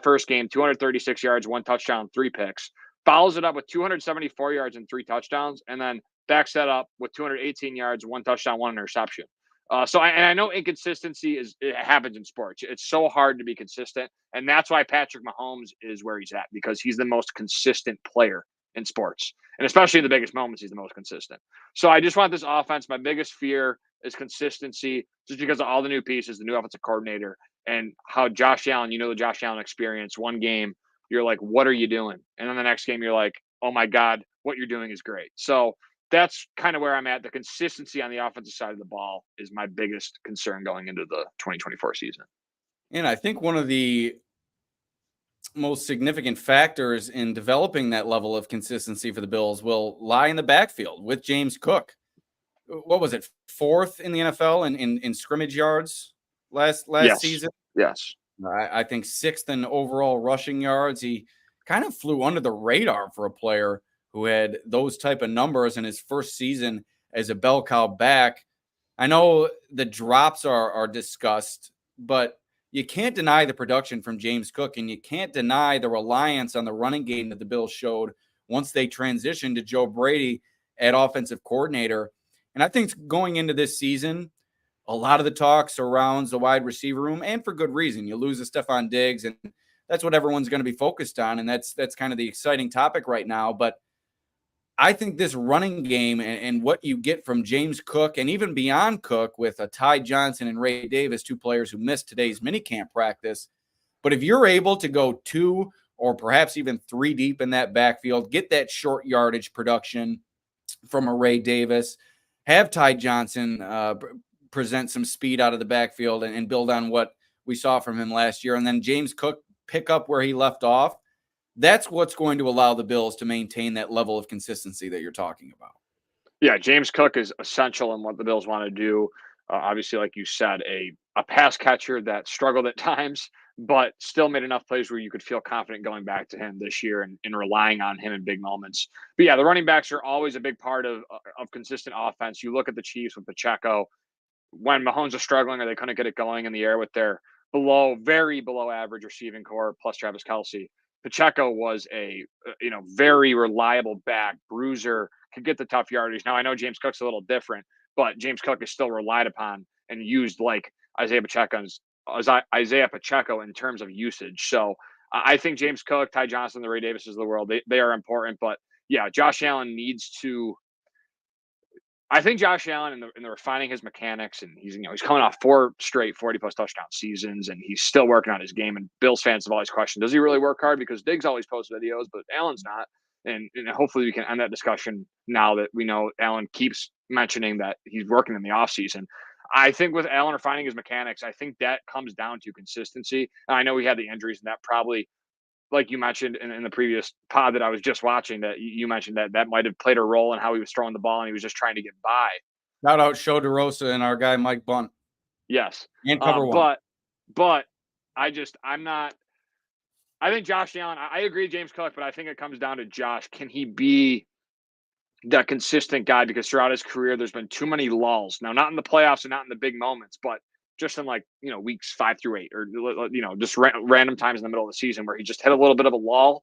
first game, 236 yards, 1 touchdown, 3 picks. Follows it up with 274 yards and 3 touchdowns, and then backs that up with 218 yards, 1 touchdown, 1 interception. So I know inconsistency it happens in sports. It's so hard to be consistent, and that's why Patrick Mahomes is where he's at, because he's the most consistent player in sports. And especially in the biggest moments, he's the most consistent. So I just want this offense. My biggest fear is consistency, just because of all the new pieces, the new offensive coordinator, and how Josh Allen, the Josh Allen experience. One game, you're like, what are you doing? And then the next game, you're like, oh my God, what you're doing is great. So that's kind of where I'm at. The consistency on the offensive side of the ball is my biggest concern going into the 2024 season. And I think one of the most significant factors in developing that level of consistency for the Bills will lie in the backfield with James Cook. What was it, 4th in the NFL in scrimmage yards last season? Yes. I think 6th in overall rushing yards. He kind of flew under the radar for a player who had those type of numbers in his first season as a bell cow back. I know the drops are discussed, but you can't deny the production from James Cook, and you can't deny the reliance on the running game that the Bills showed once they transitioned to Joe Brady at offensive coordinator. And I think going into this season, a lot of the talk surrounds the wide receiver room, and for good reason. You lose a Stephon Diggs, and that's what everyone's going to be focused on, and that's kind of the exciting topic right now. But I think this running game and what you get from James Cook, and even beyond Cook, with a Ty Johnson and Ray Davis, 2 players who missed today's minicamp practice. But if you're able to go 2 or perhaps even 3 deep in that backfield, get that short yardage production from a Ray Davis, have Ty Johnson present some speed out of the backfield and build on what we saw from him last year, and then James Cook pick up where he left off, that's what's going to allow the Bills to maintain that level of consistency that you're talking about. Yeah, James Cook is essential in what the Bills want to do. Obviously, like you said, a pass catcher that struggled at times, but still made enough plays where you could feel confident going back to him this year and relying on him in big moments. But yeah, the running backs are always a big part of consistent offense. You look at the Chiefs with Pacheco. When Mahomes was struggling or they couldn't get it going in the air with their very below average receiving core plus Travis Kelce, Pacheco was a very reliable back, bruiser, could get the tough yardage. Now I know James Cook's a little different, but James Cook is still relied upon and used like Isaiah Pacheco in terms of usage. So I think James Cook, Ty Johnson, the Ray Davises of the world, they are important. But yeah, Josh Allen needs to. I think Josh Allen in the refining his mechanics, and he's coming off 4 straight 40+ touchdown seasons, and he's still working on his game. And Bills fans have always questioned, does he really work hard? Because Diggs always posts videos, but Allen's not. And hopefully we can end that discussion now that we know Allen keeps mentioning that he's working in the offseason. I think with Allen refining his mechanics, I think that comes down to consistency. And I know we had the injuries, and that probably, like you mentioned in the previous pod that I was just watching, that you mentioned that might have played a role in how he was throwing the ball and he was just trying to get by. Shout out Show DeRosa and our guy Mike Bunt. Yes. And cover one. But I'm not. I think Josh Allen, I agree with James Cook, but I think it comes down to Josh. Can he be that consistent guy? Because throughout his career, there's been too many lulls. Now, not in the playoffs and not in the big moments, but just in weeks 5 through 8, or just random times in the middle of the season where he just hit a little bit of a lull.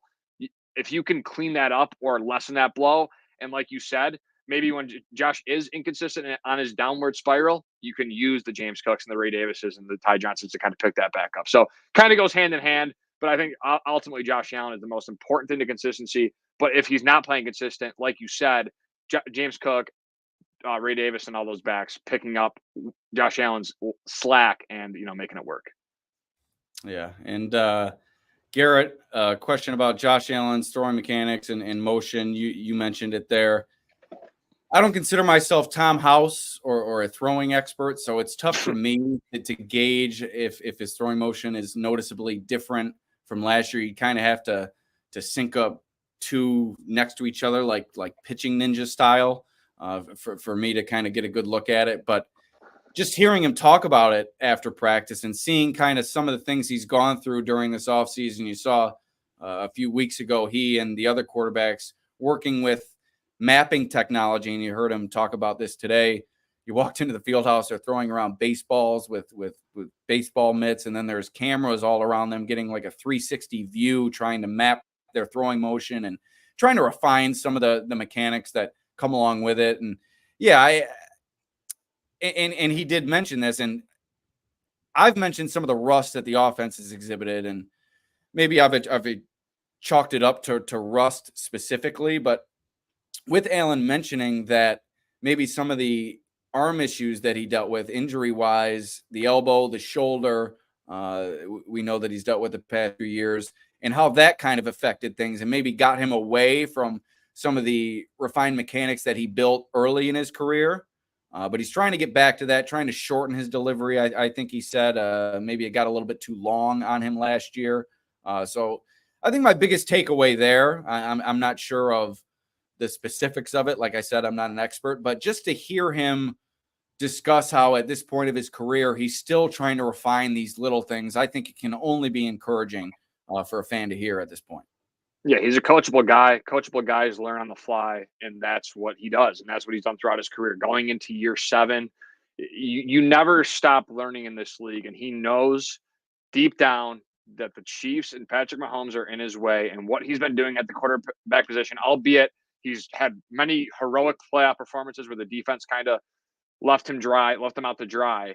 If you can clean that up or lessen that blow, and like you said, maybe when Josh is inconsistent on his downward spiral, you can use the James Cooks and the Ray Davises and the Ty Johnsons to kind of pick that back up. So kind of goes hand in hand. But I think ultimately Josh Allen is the most important thing to consistency. But if he's not playing consistent, like you said, James Cook, Ray Davis, and all those backs picking up Josh Allen's slack and making it work. Yeah, and Garrett, question about Josh Allen's throwing mechanics and motion. You mentioned it there. I don't consider myself Tom House or a throwing expert, so it's tough for me to gauge if his throwing motion is noticeably different from last year. You kind of have to sync up 2 next to each other, like pitching ninja style, for me to kind of get a good look at it. But just hearing him talk about it after practice and seeing kind of some of the things he's gone through during this offseason, you saw a few weeks ago he and the other quarterbacks working with mapping technology, and you heard him talk about this today. You walked into the field house, they're throwing around baseballs with baseball mitts, and then there's cameras all around them getting like a 360 view, trying to map their throwing motion and trying to refine some of the mechanics that come along with it. And yeah, and he did mention this, and I've mentioned some of the rust that the offense has exhibited, and maybe I've chalked it up to rust specifically, but with Allen mentioning that maybe some of the arm issues that he dealt with injury-wise, the elbow, the shoulder, we know that he's dealt with the past few years, and how that kind of affected things and maybe got him away from some of the refined mechanics that he built early in his career. But he's trying to get back to that, trying to shorten his delivery. I think he said maybe it got a little bit too long on him last year. So I think my biggest takeaway there, I'm not sure of the specifics of it. Like I said, I'm not an expert, but just to hear him discuss how at this point of his career, he's still trying to refine these little things, I think it can only be encouraging for a fan to hear at this point. Yeah, he's a coachable guy. Coachable guys learn on the fly, and that's what he does, and that's what he's done throughout his career. Going into year 7, you never stop learning in this league, and he knows deep down that the Chiefs and Patrick Mahomes are in his way, and what he's been doing at the quarterback position, albeit he's had many heroic playoff performances where the defense kind of left him out to dry.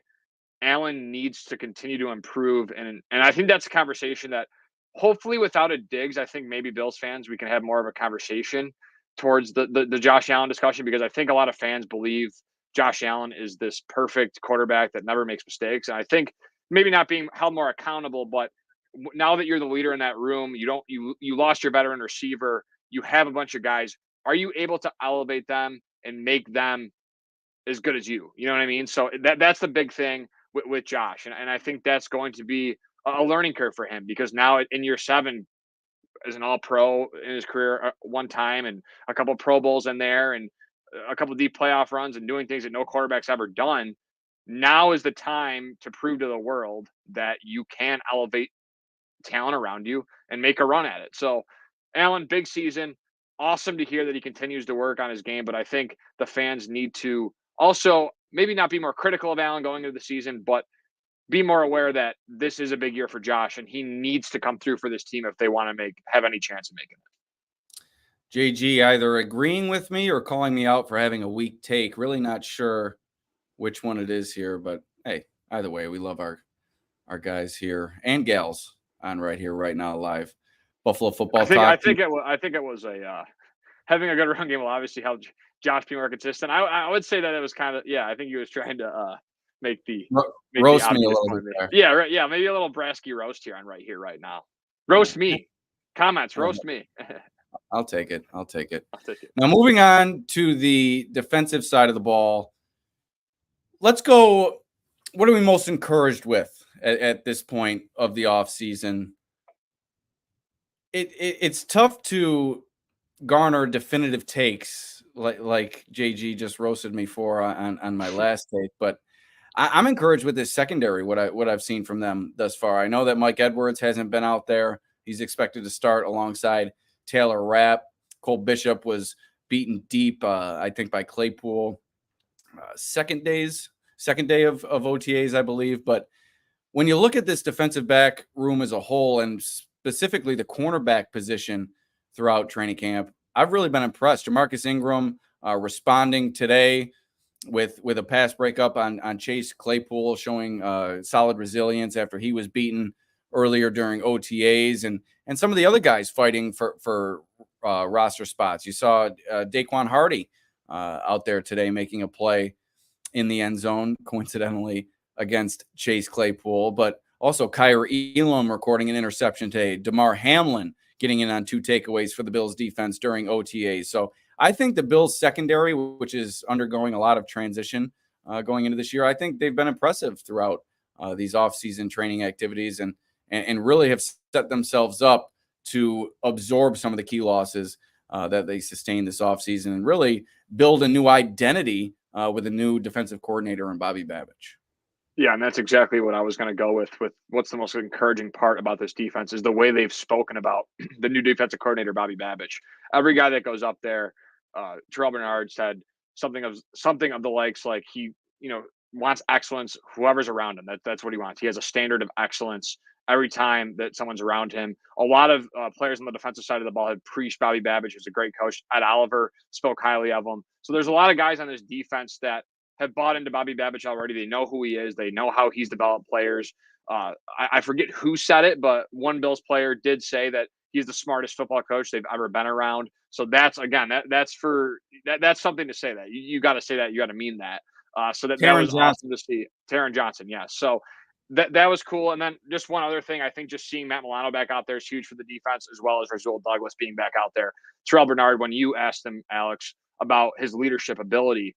Allen needs to continue to improve, and I think that's a conversation that hopefully without a Diggs, I think maybe Bills fans, we can have more of a conversation towards the Josh Allen discussion, because I think a lot of fans believe Josh Allen is this perfect quarterback that never makes mistakes. And I think maybe not being held more accountable, but now that you're the leader in that room, you lost your veteran receiver, you have a bunch of guys. Are you able to elevate them and make them as good as you? You know what I mean? So that's the big thing with Josh. And I think that's going to be a learning curve for him, because now in year 7, as an all-pro in his career one time, and a couple Pro Bowls in there, and a couple deep playoff runs, and doing things that no quarterback's ever done. Now is the time to prove to the world that you can elevate talent around you and make a run at it. So Allen, big season. Awesome to hear that he continues to work on his game, but I think the fans need to also maybe not be more critical of Allen going into the season, but be more aware that this is a big year for Josh, and he needs to come through for this team if they want to have any chance of making it. JG either agreeing with me or calling me out for having a weak take. Really not sure which one it is here, but hey, either way, we love our guys here and gals on right here, right now, live. Buffalo football talk. I think it was a having a good run game will obviously help Josh be more consistent. I would say that it was kind of, I think he was trying to make roast me a little bit there. Yeah, right. Yeah, maybe a little Brasky roast here on right here, right now. Roast me. Comments, roast me. I'll take it. Now, moving on to the defensive side of the ball. Let's go. What are we most encouraged with at this point of the offseason? It's tough to garner definitive takes like JG just roasted me for on my last take, but I'm encouraged with this secondary, what I've seen from them thus far. I know that Mike Edwards hasn't been out there. He's expected to start alongside Taylor Rapp. Cole Bishop was beaten deep, I think, by Claypool. Second day of OTAs, I believe. But when you look at this defensive back room as a whole, and specifically the cornerback position throughout training camp, I've really been impressed. Jamarcus Ingram responding today with a pass breakup on Chase Claypool, showing solid resilience after he was beaten earlier during OTAs, and some of the other guys fighting for roster spots. You saw Daquan Hardy out there today making a play in the end zone, coincidentally against Chase Claypool, but also Kyrie Elam recording an interception today. Damar Hamlin getting in on 2 takeaways for the Bills defense during OTAs. So I think the Bills secondary, which is undergoing a lot of transition going into this year, I think they've been impressive throughout these offseason training activities and really have set themselves up to absorb some of the key losses that they sustained this offseason and really build a new identity with a new defensive coordinator in Bobby Babich. Yeah, and that's exactly what I was going to go with what's the most encouraging part about this defense is the way they've spoken about the new defensive coordinator, Bobby Babich. Every guy that goes up there, Terrell Bernard said something of the likes like he, wants excellence, whoever's around him. That's what he wants. He has a standard of excellence every time that someone's around him. A lot of players on the defensive side of the ball have preached Bobby Babich, who's a great coach. Ed Oliver spoke highly of him. So there's a lot of guys on this defense that have bought into Bobby Babich already. They know who he is. They know how he's developed players. I forget who said it, but one Bills player did say that he's the smartest football coach they've ever been around. So that's that's something to say that you got to say that, you got to mean that. So that Taron was Johnson. awesome to see. Taron Johnson, yes. So that was cool. And then just one other thing, I think just seeing Matt Milano back out there is huge for the defense, as well as Rasul Douglas being back out there. Terrell Bernard, when you asked him, Alex, about his leadership ability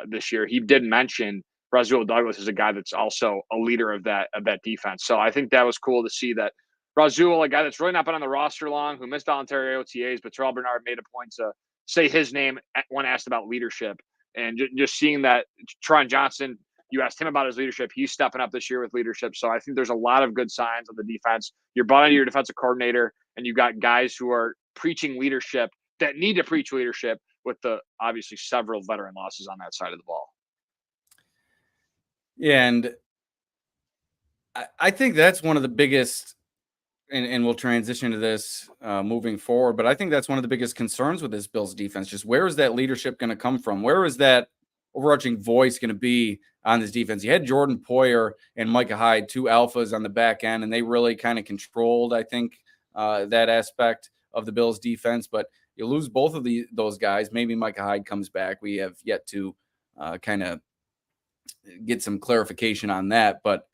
this year, he did mention Rasul Douglas is a guy that's also a leader of that defense. So I think that was cool to see that Rasul, a guy that's really not been on the roster long, who missed voluntary OTAs, but Terrell Bernard made a point to say his name when asked about leadership. And just seeing that Taron Johnson, you asked him about his leadership. He's stepping up this year with leadership. So I think there's a lot of good signs on the defense. You're bought into your defensive coordinator, and you got guys who are preaching leadership that need to preach leadership with the obviously several veteran losses on that side of the ball. Yeah, and I think that's one of the biggest, and we'll transition to this moving forward, but I think that's one of the biggest concerns with this Bills defense. Just where is that leadership going to come from? Where is that overarching voice going to be on this defense? You had Jordan Poyer and Micah Hyde, two alphas on the back end, and they really kind of controlled, I think, that aspect of the Bills defense. But you lose both of those guys. Maybe Micah Hyde comes back. We have yet to kind of get some clarification on that. But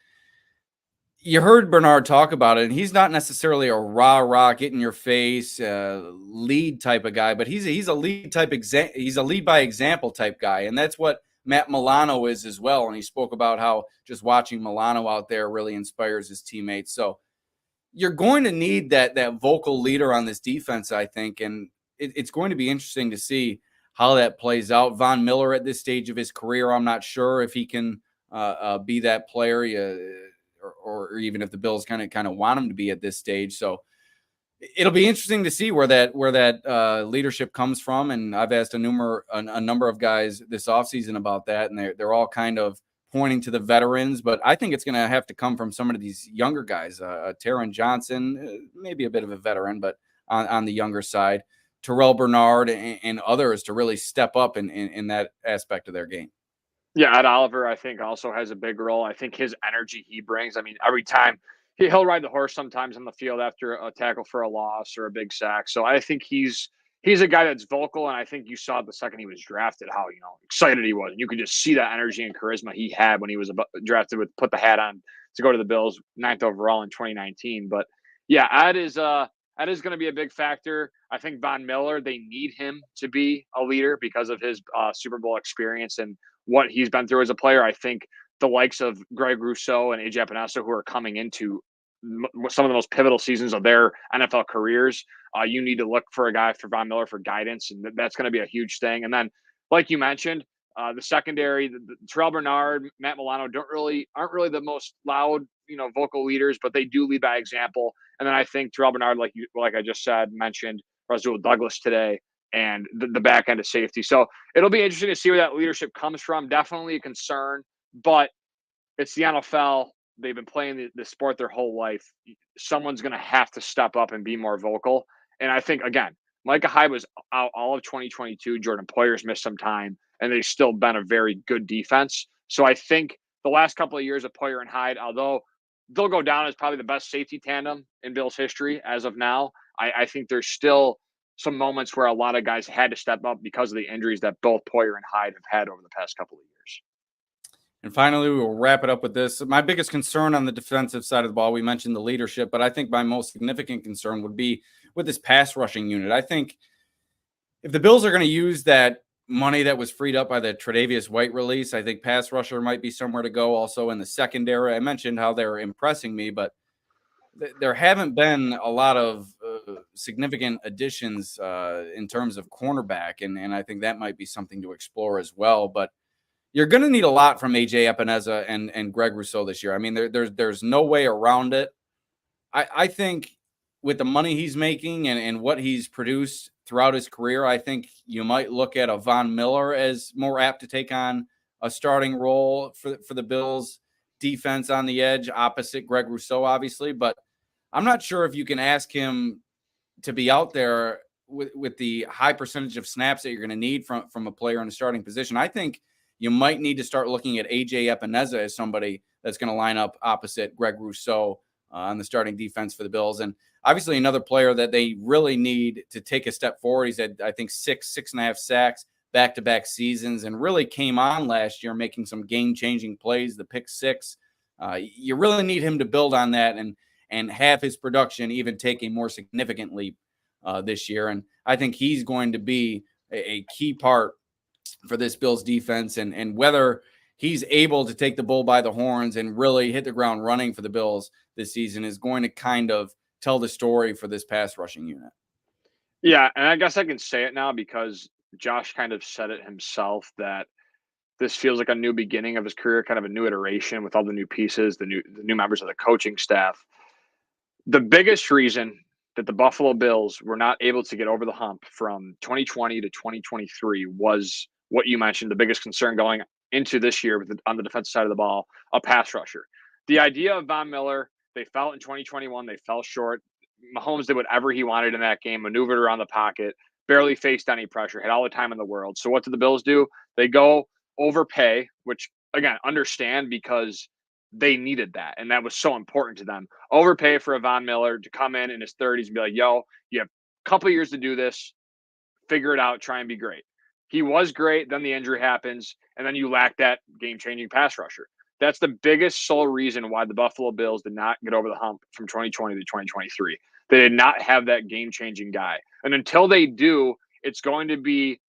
you heard Bernard talk about it, and he's not necessarily a rah-rah, get in your face, lead type of guy, but he's a lead type he's a lead by example type guy, and that's what Matt Milano is as well. And he spoke about how just watching Milano out there really inspires his teammates. So you're going to need that vocal leader on this defense, I think, and it's going to be interesting to see how that plays out. Von Miller at this stage of his career, I'm not sure if he can be that player. Or even if the Bills kind of want him to be at this stage. So it'll be interesting to see where that leadership comes from. And I've asked a number of guys this offseason about that, and they're all kind of pointing to the veterans, but I think it's going to have to come from some of these younger guys. Taron Johnson, maybe a bit of a veteran, but on the younger side, Terrell Bernard and others to really step up in that aspect of their game. Yeah, Ed Oliver, I think, also has a big role. I think his energy he brings. I mean, every time he'll ride the horse sometimes on the field after a tackle for a loss or a big sack. So I think he's a guy that's vocal, and I think you saw the second he was drafted how excited he was. And you could just see that energy and charisma he had when he was drafted with put the hat on to go to the Bills, 9th overall in 2019. But yeah, Ed is going to be a big factor. I think Von Miller, they need him to be a leader because of his Super Bowl experience and what he's been through as a player. I think the likes of Greg Rousseau and Ajay Cybulski, who are coming into some of the most pivotal seasons of their NFL careers, you need to look for a guy for Von Miller for guidance, and that's going to be a huge thing. And then, like you mentioned, the secondary, the Terrell Bernard, Matt Milano aren't really the most loud, vocal leaders, but they do lead by example. And then I think Terrell Bernard, like I just said, mentioned Rasul Douglas today, and the back end of safety. So it'll be interesting to see where that leadership comes from. Definitely a concern, but it's the NFL. They've been playing the sport their whole life. Someone's going to have to step up and be more vocal. And I think, again, Micah Hyde was out all of 2022. Jordan Poyer's missed some time, and they've still been a very good defense. So I think the last couple of years of Poyer and Hyde, although they'll go down as probably the best safety tandem in Bills history as of now, I think there's still some moments where a lot of guys had to step up because of the injuries that both Poyer and Hyde have had over the past couple of years. And finally, we will wrap it up with this. My biggest concern on the defensive side of the ball, we mentioned the leadership, but I think my most significant concern would be with this pass rushing unit. I think if the Bills are going to use that money that was freed up by the Tre'Davious White release, I think pass rusher might be somewhere to go. Also in the secondary, I mentioned how they're impressing me, but there haven't been a lot of significant additions in terms of cornerback, and I think that might be something to explore as well. But you're going to need a lot from Ajay Epineza and Greg Rousseau this year. I mean, there's no way around it. I think with the money he's making and what he's produced throughout his career, I think you might look at a Von Miller as more apt to take on a starting role for the Bills defense on the edge, opposite Greg Rousseau, obviously. But I'm not sure if you can ask him to be out there with the high percentage of snaps that you're going to need from a player in a starting position. I think you might need to start looking at Ajay Epineza as somebody that's going to line up opposite Greg Rousseau on the starting defense for the Bills. And obviously another player that they really need to take a step forward. He's had, I think, 6.5 sacks back-to-back seasons and really came on last year making some game-changing plays, the pick six. You really need him to build on that and have his production even take a more significant leap this year. And I think he's going to be a key part for this Bills defense, and whether he's able to take the bull by the horns and really hit the ground running for the Bills this season is going to kind of tell the story for this pass rushing unit. Yeah, and I guess I can say it now because Josh kind of said it himself that this feels like a new beginning of his career, kind of a new iteration with all the new pieces, the new members of the coaching staff. The biggest reason that the Buffalo Bills were not able to get over the hump from 2020 to 2023 was what you mentioned, the biggest concern going into this year on the defensive side of the ball, a pass rusher. The idea of Von Miller, they fell in 2021, they fell short. Mahomes did whatever he wanted in that game, maneuvered around the pocket, barely faced any pressure, had all the time in the world. So what did the Bills do? They go overpay, which, again, understand because they needed that, and that was so important to them. Overpay for a Von Miller to come in his 30s and be like, yo, you have a couple of years to do this, figure it out, try and be great. He was great, then the injury happens, and then you lack that game-changing pass rusher. That's the biggest sole reason why the Buffalo Bills did not get over the hump from 2020 to 2023. They did not have that game-changing guy. And until they do, it's going to be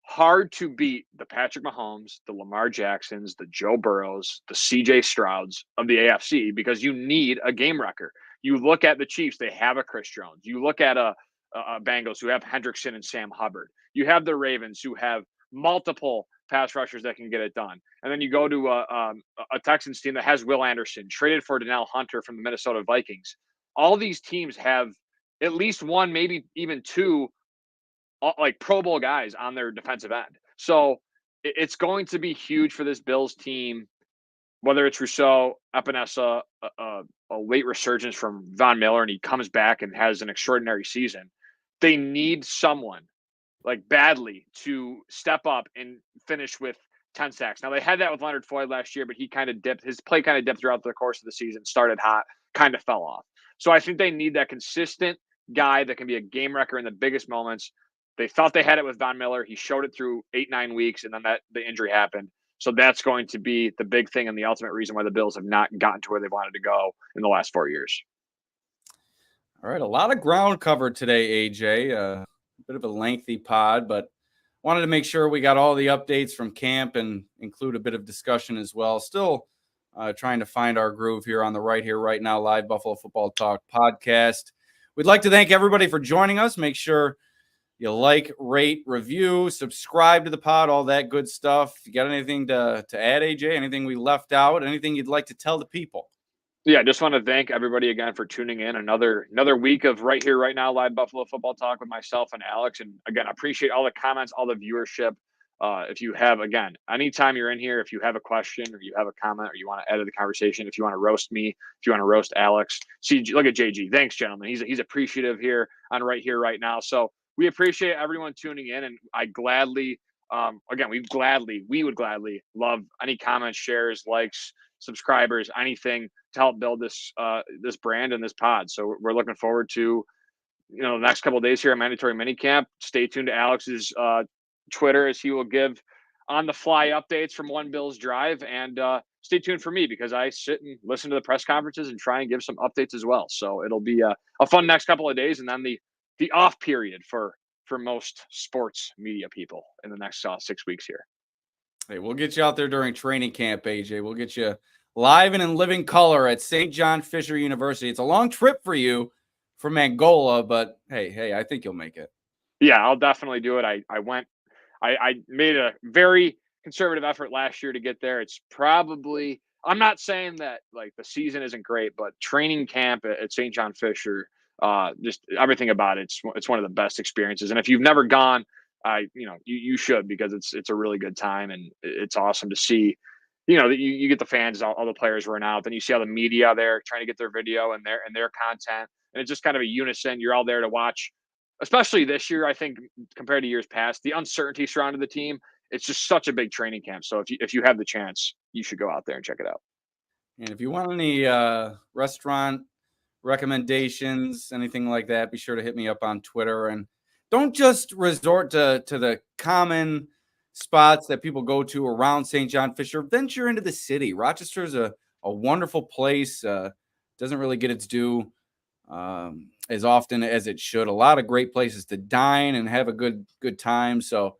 hard to beat the Patrick Mahomes, the Lamar Jacksons, the Joe Burrows, the CJ Strouds of the AFC because you need a game wrecker. You look at the Chiefs, they have a Chris Jones. You look at a Bengals who have Hendrickson and Sam Hubbard. You have the Ravens who have multiple pass rushers that can get it done. And then you go to a Texans team that has Will Anderson, traded for Danielle Hunter from the Minnesota Vikings. All these teams have at least one, maybe even two, like Pro Bowl guys on their defensive end. So it's going to be huge for this Bills team, whether it's Rousseau, Epinesa, a late resurgence from Von Miller, and he comes back and has an extraordinary season. They need someone like badly to step up and finish with 10 sacks. Now they had that with Leonard Floyd last year, but he kind of dipped. His play kind of dipped throughout the course of the season, started hot, kind of fell off. So I think they need that consistent guy that can be a game wrecker in the biggest moments. They thought they had it with Von Miller. He showed it through 8-9 weeks, and then the injury happened. So that's going to be the big thing and the ultimate reason why the Bills have not gotten to where they wanted to go in the last 4 years. All right, a lot of ground covered today, AJ. A bit of a lengthy pod, but wanted to make sure we got all the updates from camp and include a bit of discussion as well. Still trying to find our groove here on the Right Here, Right Now live Buffalo Football Talk podcast. We'd like to thank everybody for joining us. Make sure you like, rate, review, subscribe to the pod, all that good stuff. You got anything to add, AJ? Anything we left out? Anything you'd like to tell the people? Yeah, just want to thank everybody again for tuning in. Another week of Right Here, Right Now live Buffalo Football Talk with myself and Alex. And again, I appreciate all the comments, all the viewership. If you have, again, anytime you're in here, if you have a question or you have a comment or you want to add to the conversation, if you want to roast me, if you want to roast Alex, see, look at JG. Thanks, gentlemen. He's appreciative here on Right Here, Right Now. So we appreciate everyone tuning in, and I gladly, again, we would gladly love any comments, shares, likes, subscribers, anything to help build this brand and this pod. So we're looking forward to the next couple of days here at mandatory minicamp. Stay tuned to Alex's Twitter as he will give on the fly updates from One Bills Drive, and stay tuned for me because I sit and listen to the press conferences and try and give some updates as well. So it'll be a fun next couple of days, and then the off period for most sports media people in the next 6 weeks here. Hey, we'll get you out there during training camp, AJ. We'll get you live and in living color at St. John Fisher University. It's a long trip for you from Angola, but hey, I think you'll make it. Yeah, I'll definitely do it. I made a very conservative effort last year to get there. It's probably, I'm not saying that like the season isn't great, but training camp at St. John Fisher, just everything about it's one of the best experiences. And if you've never gone, you should, because it's a really good time, and it's awesome to see, that you get the fans, all the players run out, then you see all the media there trying to get their video and their content. And it's just kind of a unison. You're all there to watch, especially this year. I think compared to years past, the uncertainty surrounding the team, it's just such a big training camp. So if you have the chance, you should go out there and check it out. And if you want any restaurant recommendations, anything like that, be sure to hit me up on Twitter. And don't just resort to the common spots that people go to around St. John Fisher. Venture into the city. Rochester is a wonderful place. Doesn't really get its due as often as it should. A lot of great places to dine and have a good time. So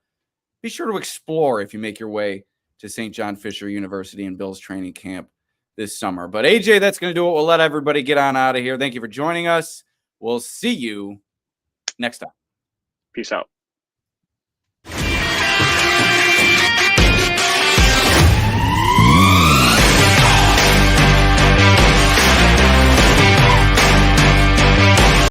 be sure to explore if you make your way to St. John Fisher University and Bill's training camp this summer. But AJ, that's going to do it. We'll let everybody get on out of here. Thank you for joining us. We'll see you next time. Peace out.